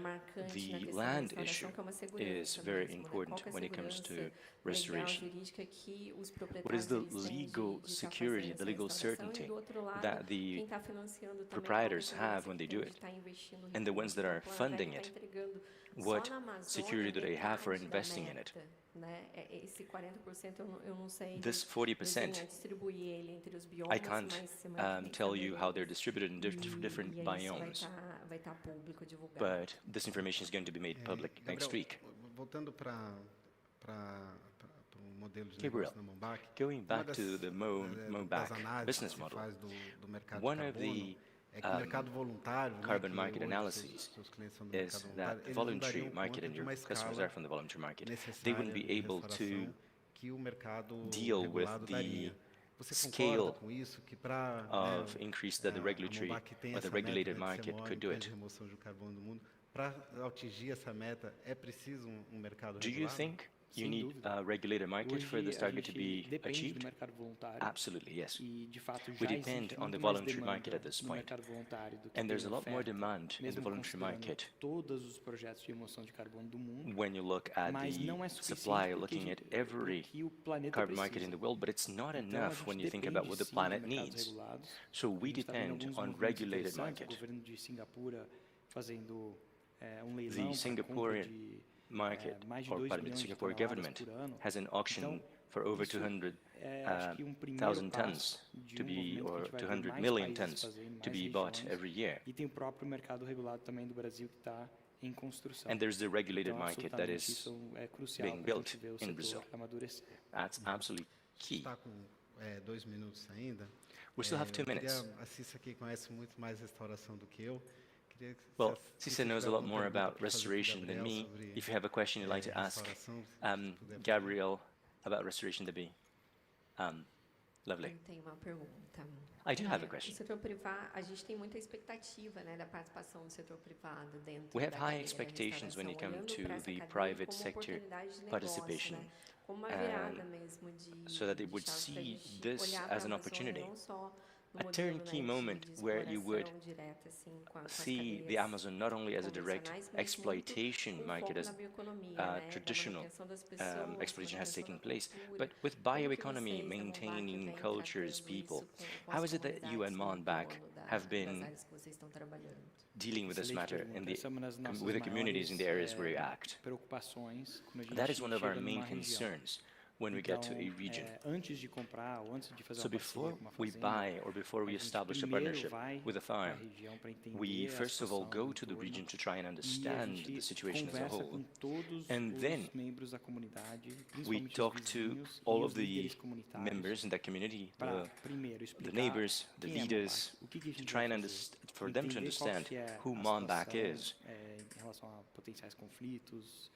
marcante na The questão da land restauração, issue que é uma segurança is very mesmo, né? important Qual que é a when it comes to segurança legal, restoration. jurídica que os What is proprietários the eles têm legal de estar security, fazendo the essa legal restauração e certainty do outro lado that quem the está financiando também proprietors qual que é a have segurança when they que do tem de it, estar investindo and the ones that recurso. are Então, a Plana funding VEG está it? entregando What só na Amazônia security do they have for metade da investing in it? meta, né? Esse 40% eu não sei This desenhar, 40%, distribuir ele entre os I biomas, can't mas semana que vem tell you how they're saberemos. distributed in different E aí isso biomes, vai estar público, divulgado. but this information is going to be made public next Gabriel, week. voltando para o modelo de Gabriel, negócio da Mombac, going uma back das, to the das Mobac análises business que se model, faz do mercado one de of carbono the é que o mercado voluntário, né, carbon que market hoje analyses seus clientes são do is mercado that voluntário, the eles não voluntary dariam market conta and de your uma customers escala are from the voluntary market. They necessária wouldn't be de able to restauração que o mercado deal with regulado the daria. Você scale concorda com isso que para of increase that the a regulatory Mombac tem or the essa regulated meta, né, de market ser a maior could do empresa it? de remoção de carbono do mundo, para atingir essa meta é preciso mercado Do you regulado? think you Sem need dúvida. a regulated market for Hoje this a target to gente be depende do achieved? mercado voluntário Absolutely, yes. e de fato We já depend existe on the muito mais voluntary market demanda at this no point. mercado voluntário do que And there's tem a lot more oferta, demand in the mesmo voluntary considerando market todos os projetos de remoção de carbono do mundo. when you look at Mas the não é suficiente supply, porque looking at o every que o planeta carbon market in precisa. the world, but it's not Então, a enough gente when you think depende about what the sim de planet mercados needs. regulados. So A we gente está vendo depend alguns on movimentos regulated interessantes, o market. governo de Singapura fazendo um leilão The para compra Singaporean de market, mais de or 2 pardon me, the milhões de Singapore toneladas government por ano. has an auction Então, for over isso 200,000 acho que primeiro tons passo de to be, movimento que a or gente vai ver 200 mais million países tons fazendo, to mais be bought regiões. every year. E tem o próprio mercado regulado também do Brasil que está em construção. And there's the regulated Então, market that absolutamente, is isso é crucial being para a built gente ver o in setor Brazil. amadurecer. That's absolutely key. Está com 2 minutos ainda. We still have 2 minutes. A Cissa aqui conhece muito mais restauração do que eu. Queria que Well, se Cecília knows a tiver lot alguma more pergunta about para fazer pro restoration than Gabriel me. sobre, If you have a question you'd like to ask restauração, se puder fazer. Gabriel about restoration, that'd be lovely. Eu tenho uma pergunta. I do have a question. O setor privado, a gente tem muita expectativa, né, da participação do setor privado dentro We have da high cadeia da expectations when it restauração, comes olhando to pra essa the cadeia private como sector oportunidade de negócio, participation, né, como uma virada mesmo de so that they would chave pra see gente this olhar pra as an Amazônia opportunity, não só no a modelo, turnkey né, moment de where you would exploração direta, assim, com as see the cadeias Amazon not only as a direct convencionais, mas exploitation muito market foco as na bioeconomia, né, da traditional manutenção das pessoas, exploitation has manutenção taken da place, cultura. but with Como que bioeconomy vocês, da Mombac, maintaining vêm cultures, tratando people, isso com how as is it that you and comunidades no Monbac entorno have das been áreas que vocês estão trabalhando? dealing with this Excelente matter pergunta. in the, Essa é uma das with the nossas communities in the areas where you maiores, act? preocupações quando a gente That is one of our chega main numa região. concerns when we get to a region. Antes de comprar ou antes de fazer So uma parceria before com uma we fazenda, buy or before we a gente establish a primeiro partnership vai with a para a farm, região para entender we a first of all situação go do to the entorno region to try and e a understand the gente situation as a conversa whole. com todos And then os membros da comunidade, we principalmente os talk to vizinhos all e of os the líderes comunitários, members in that community, para primeiro the explicar neighbors, the quem é leaders, Mombac, o que a to gente try vai and fazer, for them to entender qual understand que é who a Mombac situação is, em relação a potenciais conflitos,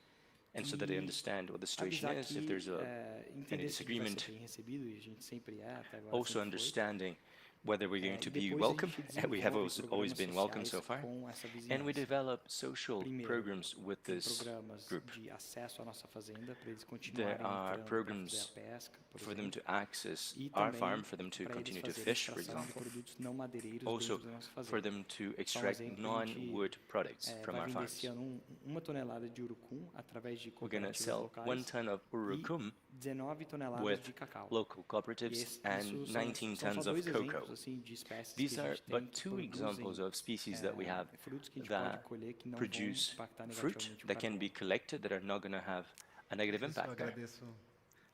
and so that they understand what the situation avisar is, que if there's any entender se a gente vai disagreement, ser bem recebido, e a gente sempre é, até agora also sempre foi. understanding whether we're going to be Depois a welcome, gente and we have desenvolve always programas been welcome so sociais far, com essa and we vizinhança. develop social Primeiro, programs with tem this programas group. de acesso à nossa fazenda para eles There continuarem are entrando para fazer a programs pesca, por for them exemplo, to access e our também farm, for them to para eles continue to fazerem fish, for extração de example. produtos não madeireiros Also, dentro da nossa for fazenda. them to Só um extract exemplo, a gente non-wood products from vai our vender farms. esse ano uma tonelada de urucum através de We're going to cooperativas sell 1 locais ton of urucum e 19 toneladas with de cacau. local E cooperatives and isso 19 são tons só of dois cocoa. exemplos assim de espécies These que a are gente tem but que two examples produzem of species that we have frutos que a gente pode that colher que não vão produce impactar fruit negativamente o that can be carbono. collected that are not going to have a negative Eu impact there. agradeço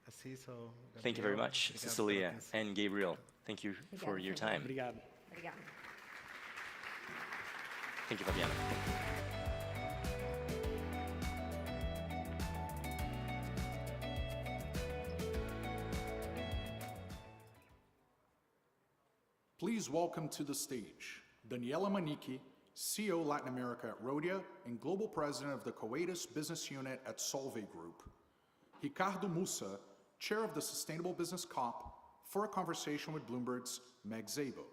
a Cecília, ao Thank you very Gabriel. much, Obrigado pela Cecilia atenção. and Gabriel. Thank you for your time. Obrigado. Obrigada. Thank you, Fabiana. Please welcome to the stage Daniela Maniki, CEO Latin America at Rhodia and Global President of the Coatis Business Unit at Solvay Group. Ricardo Mussa, Chair of the Sustainable Business COP, for a conversation with Bloomberg's Meg Szabo.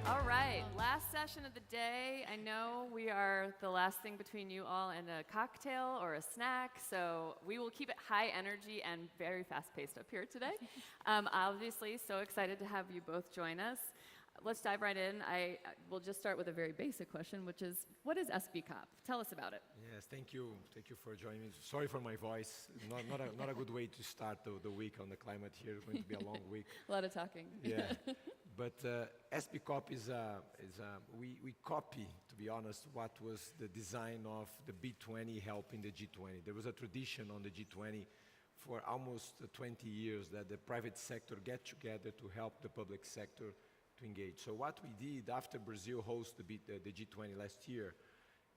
All right, last session of the day. I know we are the last thing between you all and a cocktail or a snack, so we will keep it high energy and very fast-paced up here today. Obviously, so excited to have you both join us. Let's dive right in. I will just start with a very basic question, which is, what is SB COP? Tell us about it. Yes, thank you. Thank you for joining me. Sorry for my voice. Not a good way to start the week on the climate here. It's going to be a long week. A lot of talking. Yeah. But SB COP we copy, to be honest, what was the design of the B20 helping the G20. There was a tradition on the G20 for almost 20 years that the private sector get together to help the public sector to engage. So what we did after Brazil hosted the G20 last year,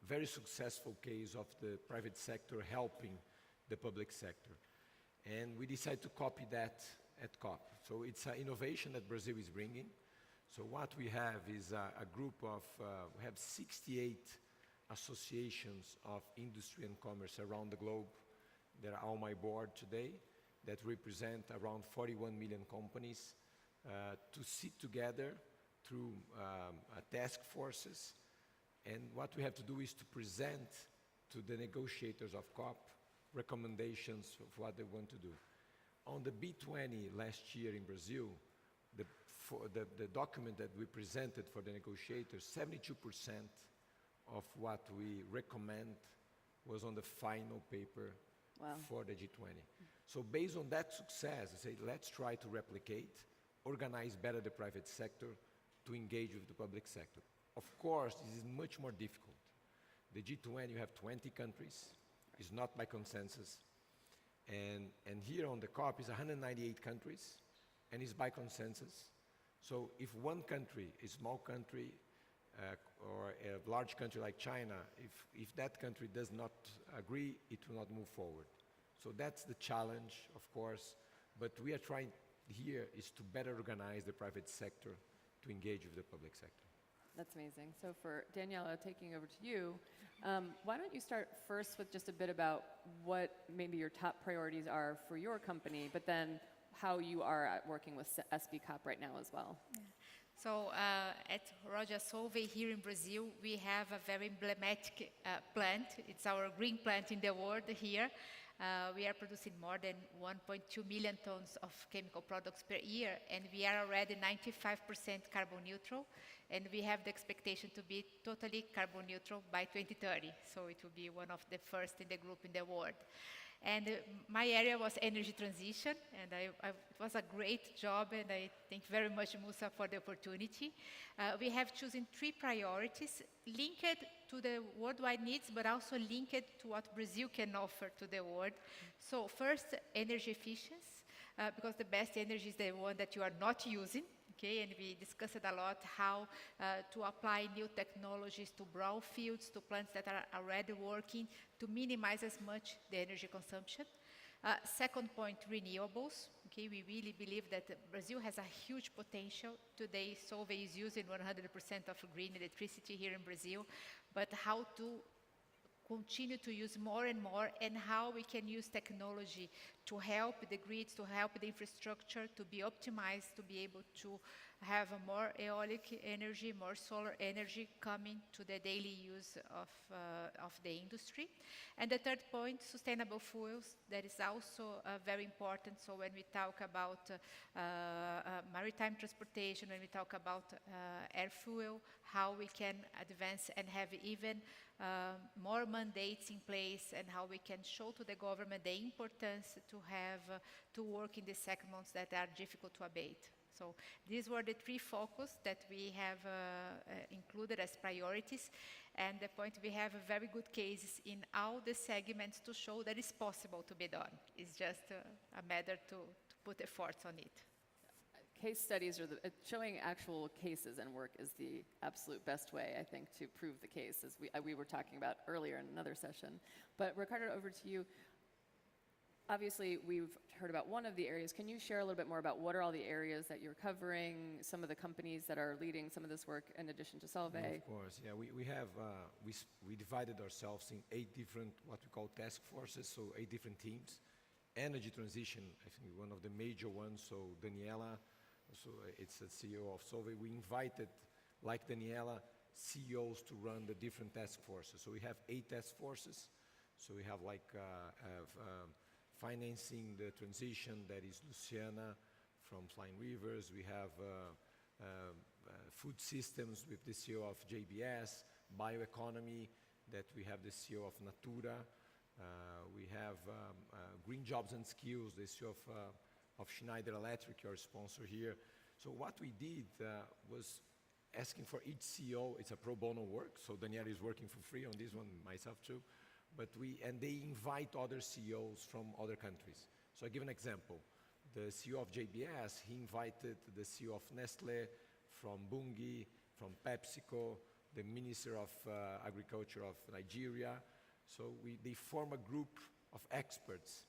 very successful case of the private sector helping the public sector. And we decided to copy that at COP. So it's an innovation that Brazil is bringing. So what we have is a group of, we have 68 associations of industry and commerce around the globe that are on my board today that represent around 41 million companies to sit together through task forces. And what we have to do is to present to the negotiators of COP recommendations of what they want to do. On the B20 last year in Brazil, the document that we presented for the negotiators, 72% of what we recommend was on the final paper for the G20. So based on that success, I say, let's try to replicate, organize better the private sector to engage with the public sector. Of course, this is much more difficult. The G20, you have 20 countries. It's not by consensus. And here on the COP is 198 countries, and it's by consensus. So if one country, a small country, or a large country like China, if that country does not agree, it will not move forward. So that's the challenge, of course, but we are trying here is to better organize the private sector to engage with the public sector. That's amazing. So for Daniela, taking over to you, why don't you start first with just a bit about what maybe your top priorities are for your company, but then how you are working with SB COP right now as well. Yeah. So at Rhodia Solvay here in Brazil, we have a very emblematic plant. It's our green plant in the world here. We are producing more than 1.2 million tons of chemical products per year, and we are already 95% carbon neutral, and we have the expectation to be totally carbon neutral by 2030. So it will be one of the first in the group in the world. And my area was energy transition, and it was a great job, and I thank very much Musa for the opportunity. We have chosen 3 priorities linked to the worldwide needs, but also linked to what Brazil can offer to the world. So first, energy efficiency, because the best energy is the one that you are not using. Okay, and we discussed a lot how to apply new technologies to brownfields, to plants that are already working, to minimize as much the energy consumption. Second point, renewables. Okay, we really believe that Brazil has a huge potential. Today, Solvay is using 100% of green electricity here in Brazil, but how to continue to use more and more, and how we can use technology to help the grids, to help the infrastructure to be optimized, to be able to have a more aeolic energy, more solar energy coming to the daily use of the industry. And the third point, sustainable fuels, that is also very important. So when we talk about maritime transportation, when we talk about air fuel, how we can advance and have even more mandates in place, and how we can show to the government the importance to have to work in the segments that are difficult to abate. So these were the 3 focus that we have included as priorities, and the point, we have very good cases in all the segments to show that it's possible to be done. It's just a matter to put efforts on it. Case studies, or showing actual cases and work, is the absolute best way, I think, to prove the case, as we were talking about earlier in another session. But Ricardo, over to you. Obviously, we've heard about one of the areas. Can you share a little bit more about what are all the areas that you're covering, some of the companies that are leading some of this work in addition to Solvay? Of course, yeah. We have, we divided ourselves in 8 different, what we call task forces, so 8 different teams. Energy transition, I think one of the major ones, so Daniela, so it's the CEO of Solvay. We invited, like Daniela, CEOs to run the different task forces. So we have 8 task forces. So we have like financing the transition, that is Luciana from Flying Rivers. We have food systems with the CEO of JBS, bioeconomy, that we have the CEO of Natura. We have green jobs and skills, the CEO of Schneider Electric, your sponsor here. So what we did was asking for each CEO, it's a pro bono work, so Daniela is working for free on this one, myself too. But they invite other CEOs from other countries. So I give an example. The CEO of JBS, he invited the CEO of Nestle, from Bunge, from PepsiCo, the Minister of Agriculture of Nigeria. So they form a group of experts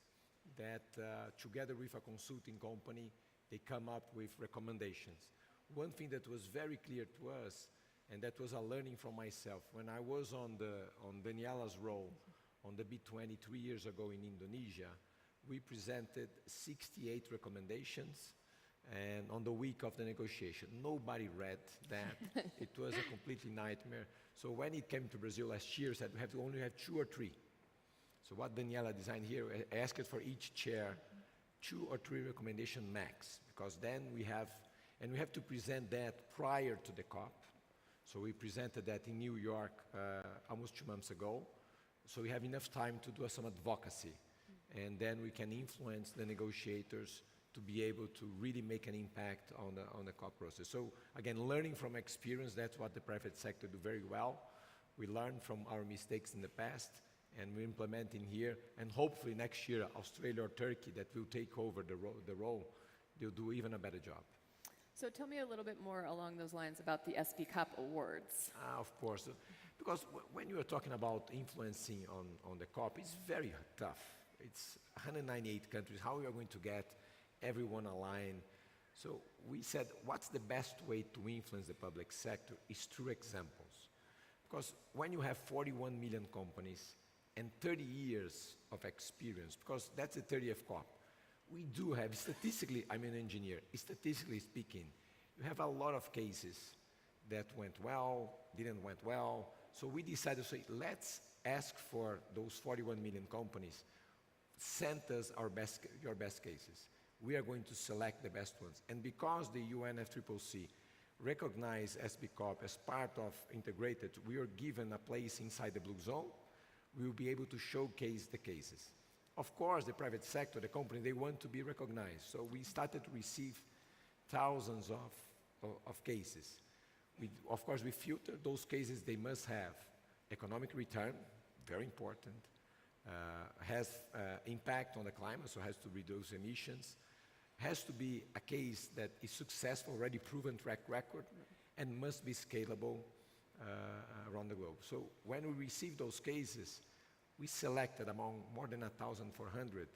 that together with a consulting company, they come up with recommendations. One thing that was very clear to us, and that was a learning from myself, when I was on Daniela's role on the B20 3 years ago in Indonesia, we presented 68 recommendations, and on the week of the negotiation, nobody read that. It was a completely nightmare. So when it came to Brazil last year, said we have to only have 2 or 3. So what Daniela designed here, I asked for each chair 2 or 3 recommendation max, because then we have to present that prior to the COP. So we presented that in New York almost 2 months ago. So we have enough time to do some advocacy, and then we can influence the negotiators to be able to really make an impact on the COP process. So again, learning from experience, that's what the private sector do very well. We learn from our mistakes in the past, and we're implementing here, and hopefully next year, Australia or Turkey that will take over the role, they'll do even a better job. So tell me a little bit more along those lines about the SP Cup Awards. Of course, because when you are talking about influencing on the COP, it's very tough. It's 198 countries. How are we going to get everyone aligned? So we said, what's the best way to influence the public sector is through examples. Because when you have 41 million companies and 30 years of experience, because that's the 30th COP, we do have, statistically, I'm an engineer, statistically speaking, you have a lot of cases that went well, didn't went well. So we decided to say, let's ask for those 41 million companies send us your best cases. We are going to select the best ones. And because the UNFCCC recognized SB Corp as part of integrated, we are given a place inside the Blue Zone. We will be able to showcase the cases. Of course, the private sector, the company, they want to be recognized. So we started to receive thousands of cases. Of course, we filter those cases. They must have economic return, very important, has impact on the climate, so has to reduce emissions, has to be a case that is successful, already proven track record, and must be scalable around the globe. So when we received those cases, we selected among more than 1,400,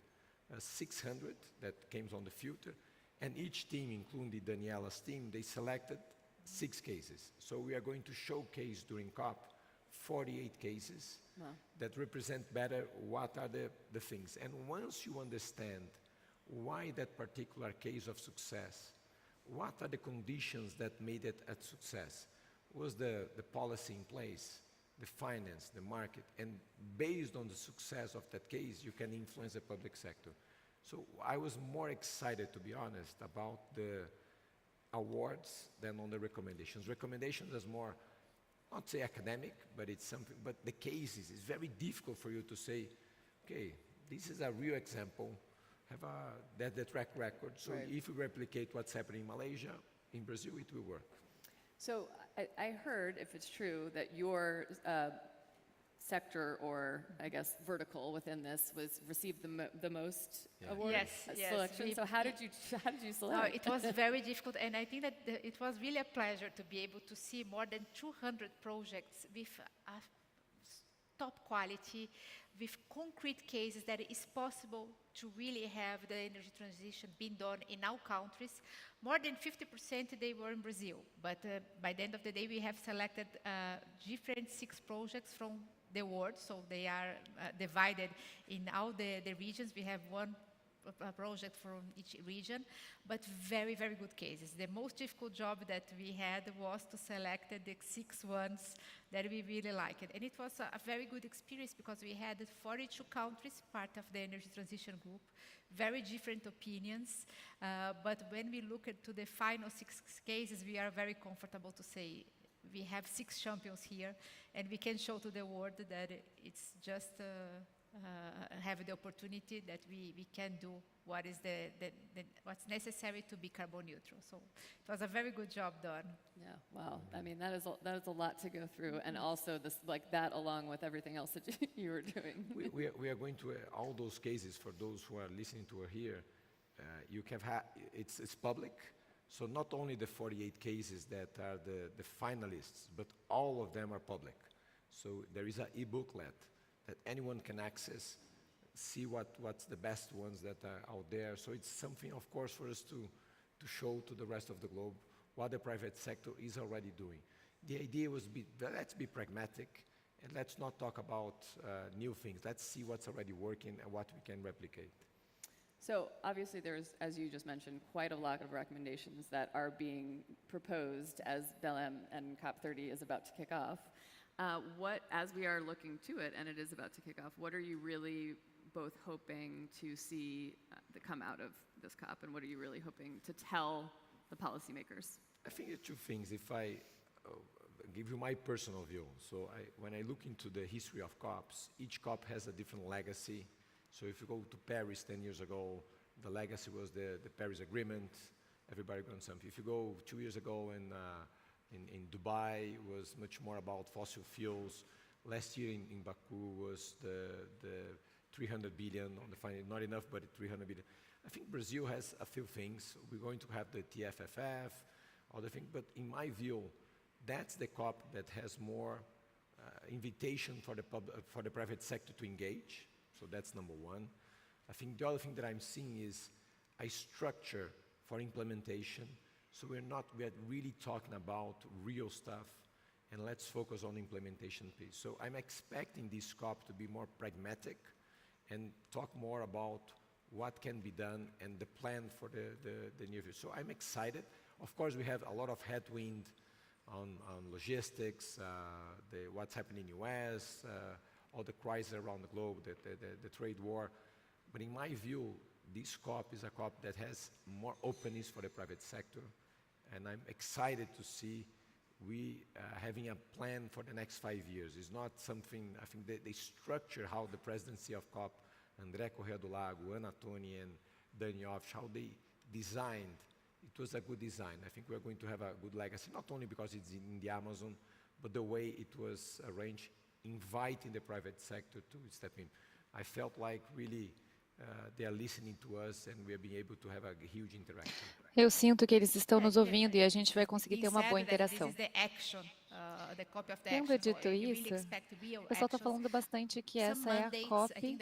600 that came on the filter, and each team, including Daniela's team, they selected 6 cases. So we are going to showcase during COP 48 cases that represent better what are the things. And once you understand why that particular case of success, what are the conditions that made it a success? Was the policy in place, the finance, the market, and based on the success of that case, you can influence the public sector. So I was more excited, to be honest, about the awards than on the recommendations. Recommendations is more, not say academic, but it's something, but the cases, it's very difficult for you to say, okay, this is a real example, have the track record, so if we replicate what's happening in Malaysia, in Brazil, it will work. So I heard, if it's true, that your sector, or I guess vertical within this, received the most awards selection. So how did you select? It was very difficult, and I think that it was really a pleasure to be able to see more than 200 projects with top quality, with concrete cases that it is possible to really have the energy transition being done in all countries. More than 50% they were in Brazil, but by the end of the day we have selected different 6 projects from the world, so they are divided in all the regions. We have one project from each region, but very, very good cases. The most difficult job that we had was to select the 6 ones that we really liked. And it was a very good experience because we had 42 countries part of the energy transition group, very different opinions, but when we look to the final 6 cases, we are very comfortable to say we have 6 champions here, and we can show to the world that it's just have the opportunity that we can do what is what's necessary to be carbon neutral. So it was a very good job done. Yeah, wow. I mean, that is a lot to go through, and also this, like that along with everything else that you were doing. We are going to all those cases. For those who are listening to her here, you can it's public. So not only the 48 cases that are the finalists, but all of them are public. So there is an e-booklet that anyone can access, see what's the best ones that are out there. So it's something, of course, for us to show to the rest of the globe what the private sector is already doing. The idea was, let's be pragmatic, and let's not talk about new things. Let's see what's already working and what we can replicate. So obviously there's, as you just mentioned, quite a lot of recommendations that are being proposed as Belém and COP30 is about to kick off. As we are looking to it, and it is about to kick off, what are you really both hoping to see come out of this COP, and what are you really hoping to tell the policymakers? I think there are 2 things. If I give you my personal view, so when I look into the history of COPs, each COP has a different legacy. So if you go to Paris 10 years ago, the legacy was the Paris Agreement, everybody got something. If you go 2 years ago in Dubai, it was much more about fossil fuels. Last year in Baku was the 300 billion on the final, not enough, but 300 billion. I think Brazil has a few things. We're going to have the TFFF, other things, but in my view, that's the COP that has more invitation for the private sector to engage. So that's number 1. I think the other thing that I'm seeing is a structure for implementation. So we are really talking about real stuff, and let's focus on the implementation piece. So I'm expecting this COP to be more pragmatic and talk more about what can be done and the plan for the near future. So I'm excited. Of course, we have a lot of headwind on logistics, what's happening in the US, all the crises around the globe, the trade war. But in my view, this COP is a COP that has more openness for the private sector, and I'm excited to see we having a plan for the next 5 years. It's not something, I think they structure how the presidency of COP, André Correa do Lago, Ana Toni, and Dani Offish, how they designed. It was a good design. I think we're going to have a good legacy, not only because it's in the Amazon, but the way it was arranged, inviting the private sector to step in. I felt like really they are listening to us and we are being able to have a huge interaction. Eu sinto que eles estão nos ouvindo e a gente vai conseguir ter uma boa interação. Tendo dito isso, o pessoal está falando bastante que essa é a COP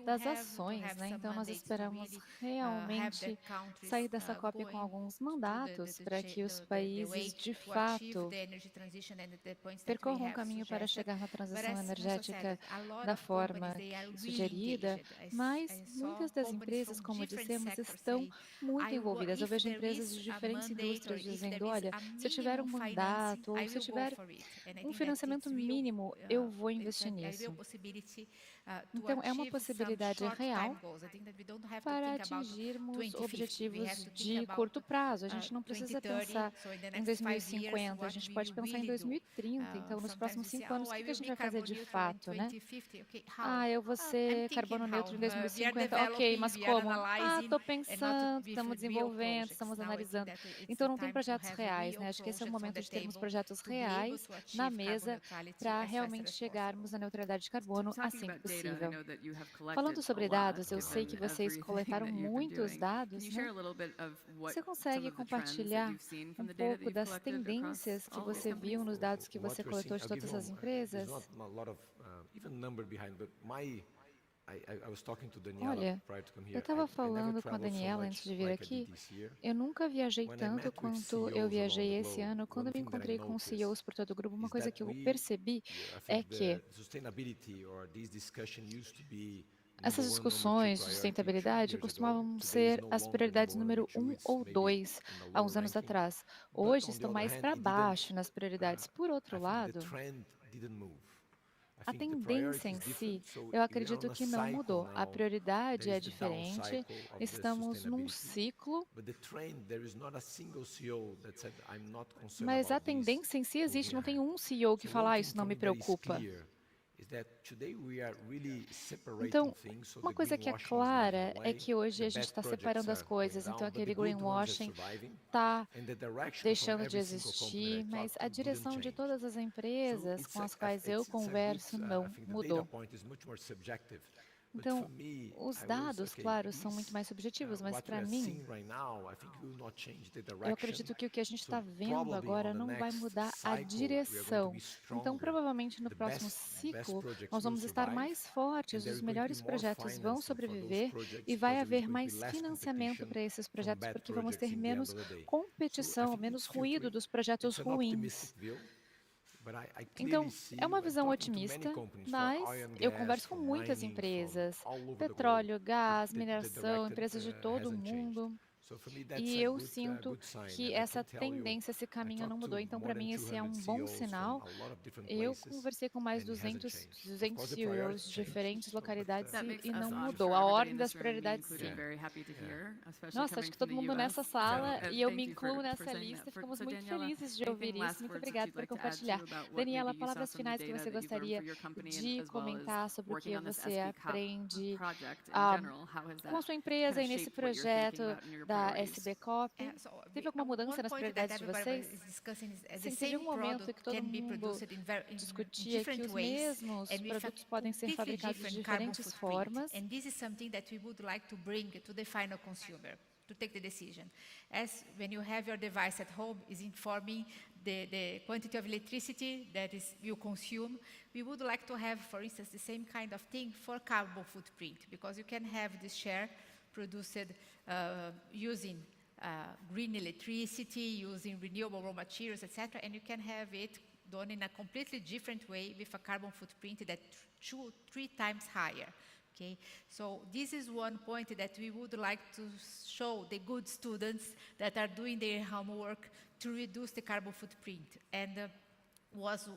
das ações, né? Então nós esperamos realmente sair dessa COP com alguns mandatos para que os países, de fato, percorram um caminho para chegar na transição energética da forma sugerida, mas muitas das empresas, como dissemos, estão muito envolvidas. Eu vejo empresas de diferentes indústrias dizendo, olha, se eu tiver um mandato ou se eu tiver um financiamento mínimo, eu vou investir nisso. Então, é uma possibilidade real para atingirmos objetivos de curto prazo. A gente não precisa pensar em 2050, a gente pode pensar em 2030. Então, nos próximos 5 anos, o que a gente vai fazer de fato, né? Ah, eu vou ser carbono neutro em 2050. Ok, mas como? Ah, estou pensando, estamos desenvolvendo, estamos analisando. Então, não tem projetos reais, né? Acho que esse é o momento de termos projetos reais na mesa para realmente chegarmos à neutralidade de carbono assim que possível. Falando sobre dados, eu sei que vocês coletaram muitos dados, né? Você consegue compartilhar um pouco das tendências que você viu nos dados que você coletou de todas as empresas? Olha, eu estava falando com a Daniela antes de vir aqui, eu nunca viajei tanto quanto eu viajei esse ano. Quando eu me encontrei com CEOs por todo o grupo, uma coisa que eu percebi é que essas discussões de sustentabilidade costumavam ser as prioridades número 1 ou 2 há uns anos atrás. Hoje estão mais para baixo nas prioridades. Por outro lado, a tendência em si, eu acredito que não mudou. A prioridade é diferente, estamos num ciclo, mas a tendência em si existe, não tem um CEO que fala, isso não me preocupa. Então, uma coisa que é clara é que hoje a gente está separando as coisas, então aquele greenwashing está deixando de existir, mas a direção de todas as empresas com as quais eu converso não mudou. Então, os dados, claro, são muito mais subjetivos, mas para mim, eu acredito que o que a gente está vendo agora não vai mudar a direção. Então, provavelmente no próximo ciclo, nós vamos estar mais fortes, os melhores projetos vão sobreviver e vai haver mais financiamento para esses projetos, porque vamos ter menos competição, menos ruído dos projetos ruins. Então, é uma visão otimista, mas eu converso com muitas empresas, petróleo, gás, mineração, empresas de todo o mundo. E eu sinto que essa tendência, esse caminho não mudou. Então, para mim, esse é um bom sinal. Eu conversei com mais 200 CEOs de diferentes localidades e não mudou. A ordem das prioridades, sim. Nossa, acho que todo mundo nessa sala, e eu me incluo nessa lista, ficamos muito felizes de ouvir isso. Muito obrigada por compartilhar. Daniela, palavras finais que você gostaria de comentar sobre o que você aprende com a sua empresa e nesse projeto da SBCOP. Teve alguma mudança nas prioridades de vocês? Sim, teve um momento que todo mundo discutia que os mesmos produtos podem ser fabricados de diferentes formas. And this is something that we would like to bring to the final consumer to take the decision. As when you have your device at home is informing the quantity of electricity that you consume, we would like to have, for instance, the same kind of thing for carbon footprint, because you can have this share produced using green electricity, using renewable raw materials, etc., and you can have it done in a completely different way with a carbon footprint that's 2-3 times higher. Okay, so this is one point that we would like to show the good students that are doing their homework to reduce the carbon footprint. And was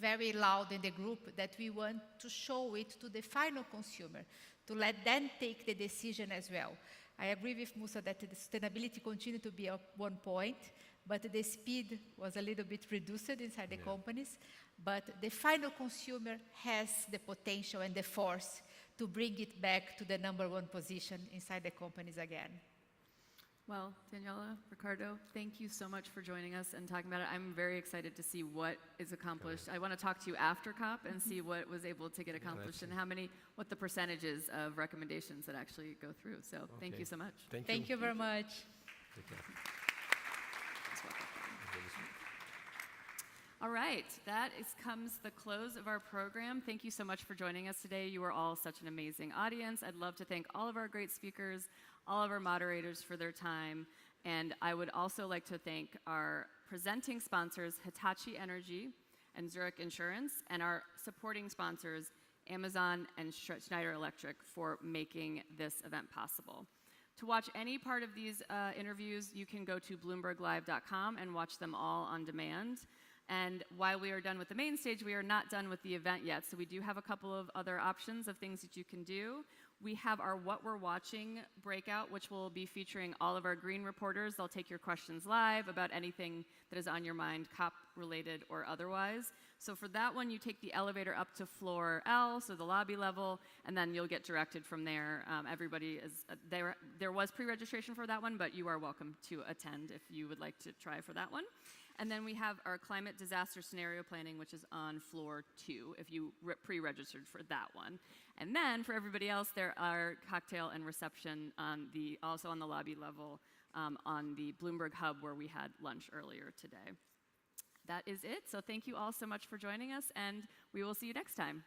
very loud in the group that we want to show it to the final consumer, to let them take the decision as well. I agree with Musa that the sustainability continued to be at one point, but the speed was a little bit reduced inside the companies. But the final consumer has the potential and the force to bring it back to the #1 position inside the companies again. Well, Daniela, Ricardo, thank you so much for joining us and talking about it. I'm very excited to see what is accomplished. I want to talk to you after COP and see what was able to get accomplished and what the percentages of recommendations that actually go through. So thank you so much. Thank you very much. Take care. All right, that comes the close of our program. Thank you so much for joining us today. You are all such an amazing audience. I'd love to thank all of our great speakers, all of our moderators for their time, and I would also like to thank our presenting sponsors, Hitachi Energy and Zurich Insurance, and our supporting sponsors, Amazon and Schneider Electric, for making this event possible. To watch any part of these interviews, you can go to bloomberglive.com and watch them all on demand. And while we are done with the main stage, we are not done with the event yet. So we do have a couple of other options of things that you can do. We have our What We're Watching breakout, which will be featuring all of our green reporters. They'll take your questions live about anything that is on your mind, COP related or otherwise. So for that one, you take the elevator up to floor L, so the lobby level, and then you'll get directed from there. Everybody is there was pre-registration for that one, but you are welcome to attend if you would like to try for that one. And then we have our climate disaster scenario planning, which is on floor 2, if you pre-registered for that one. And then for everybody else, there are cocktail and reception also on the lobby level on the Bloomberg Hub where we had lunch earlier today. That is it. So thank you all so much for joining us, and we will see you next time.